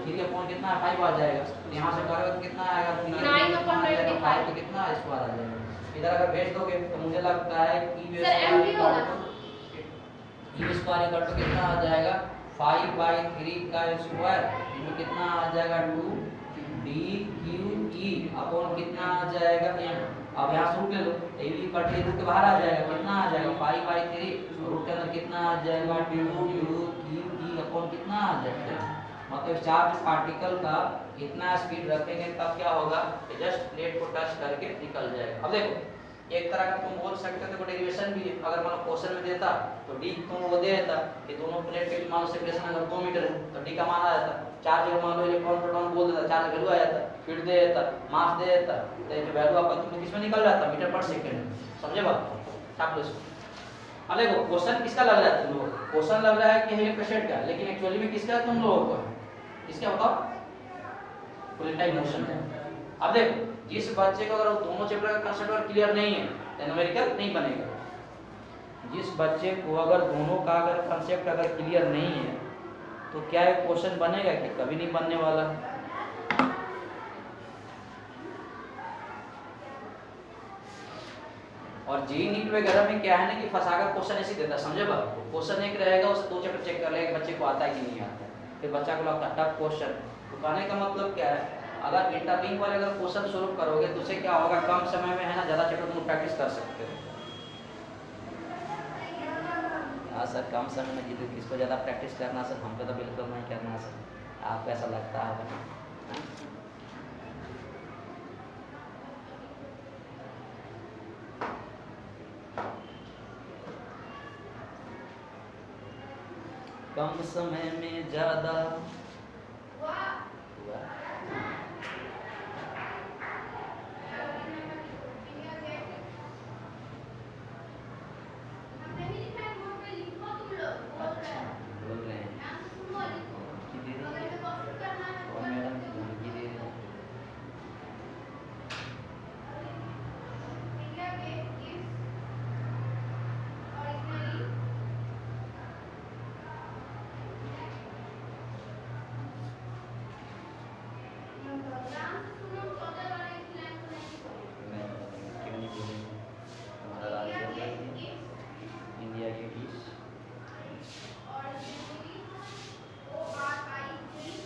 3 अपॉन कितना 5 आ जाएगा। यहाँ से करोगे तो कितना आएगा 9/25 तो कितना स्क्वायर आ जाएगा। इधर अगर भेज दोगे तो मुझे लगता है e² कितना आ जाएगा 5/3 का स्क्वायर इनमें कितना आ जाएगा 2d/q e अपॉन कितना आ जाएगा m। अब यहाँ से रूट ले लो, ये भी कट के रूट के बाहर आ जाएगा, कितना आ जाएगा 5/3 रूट के अंदर कितना आ जाएगा 2d/q e अपॉन कितना आ जाएगा। मतलब चार्ज पार्टिकल का इतना स्पीड रखेंगे तब क्या होगा, जस्ट प्लेट को टच करके निकल जाएगा। अब देखो एक तरह का तुम बोल सकते हो, डेरिवेशन भी अगर मान लो क्वेश्चन में देता तो d तुम वो दे देता कि दोनों प्लेट के मान लो सेपरेशन अगर 2 मीटर है तो d का मान आ जाता, चार्ज अगर मान लो इलेक्ट्रॉन प्रोटॉन बोल देता, चार्ज वैल्यू आ जाता, फील्ड दे देता, मास दे देता, तो जो वैल्यू आपका तुम किसमें निकल जाता मीटर/सेकंड। समझे बात, छाप लो इसको। अब देखो क्वेश्चन किसका लग रहा है तुम लोगों को, क्वेश्चन लग रहा है कि इलेक्ट्रोस्टैटिक का, लेकिन एक्चुअली में किसका है तुम लोगों को, किसका बताओ, प्रोजेक्टाइल मोशन है। अब देखो जिस बच्चे को अगर दोनों चैप्टर का कंसेप्ट क्लियर नहीं है तो न्यूमेरिकल नहीं बनेगा। जिस बच्चे को अगर दोनों का अगर कंसेप्ट अगर क्लियर नहीं है तो क्या एक क्वेश्चन बनेगा कि कभी नहीं बनने वाला। और जेईई नीट वगैरह में क्या है ना कि फंसाकर क्वेश्चन ऐसे देता, समझे बात। क्वेश्चन एक रहेगा उसे 2 चैप्टर चेक कर लेगा बच्चे को आता है कि नहीं आता है, फिर बच्चा को लगता है टफ क्वेश्चन। तो कहने का मतलब क्या है, अगर इंटरलिंक वाले अगर क्वेश्चन सॉल्व करोगे तो उससे क्या होगा, कम समय में है ना ज़्यादा चैप्टर तुम प्रैक्टिस कर सकते हो। हाँ सर कम समय में जितने किसको ज़्यादा प्रैक्टिस करना सर, हमको तो बिल्कुल नहीं करना सर, आपको ऐसा लगता है। कम समय में ज्यादा हुआ हुआ। इंडिया गेट हमने भी लिखा है बोर्ड पे लिखो तुम लोग बोल रहे हैं बोल रहे हैं यहाँ से सुनो लिखो कि दे अगर रही ये कॉपी करना है और मैडम धमकी दे रही है। इंडिया गेट इज originally ध्यान से सुनो चौदह वाले की लाइन को नहीं बोलो मैं क्यों नहीं बोलूँगी हमारा राज्य इंडिया है गेट इज इंडिया के बीच originally ORIGINALLY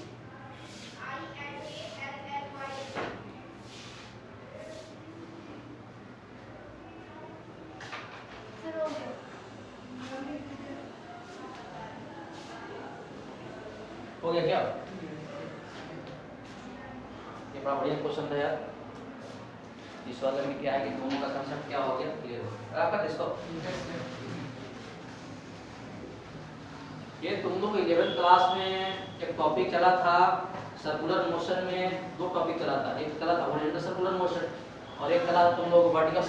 सर हो गया हो गया क्या? ये बड़ा बढ़िया क्वेश्चन था यार। इस वाले में क्या है कि दोनों का कंसेप्ट क्या हो गया, क्लियर हो गया। आपका इसको ये तुम लोग 11th क्लास में एक टॉपिक चला था सर्कुलर मोशन में, दो टॉपिक चला था, एक चला था हॉरिजॉन्टल सर्कुलर मोशन और एक चला तुम लोग वर्टिकल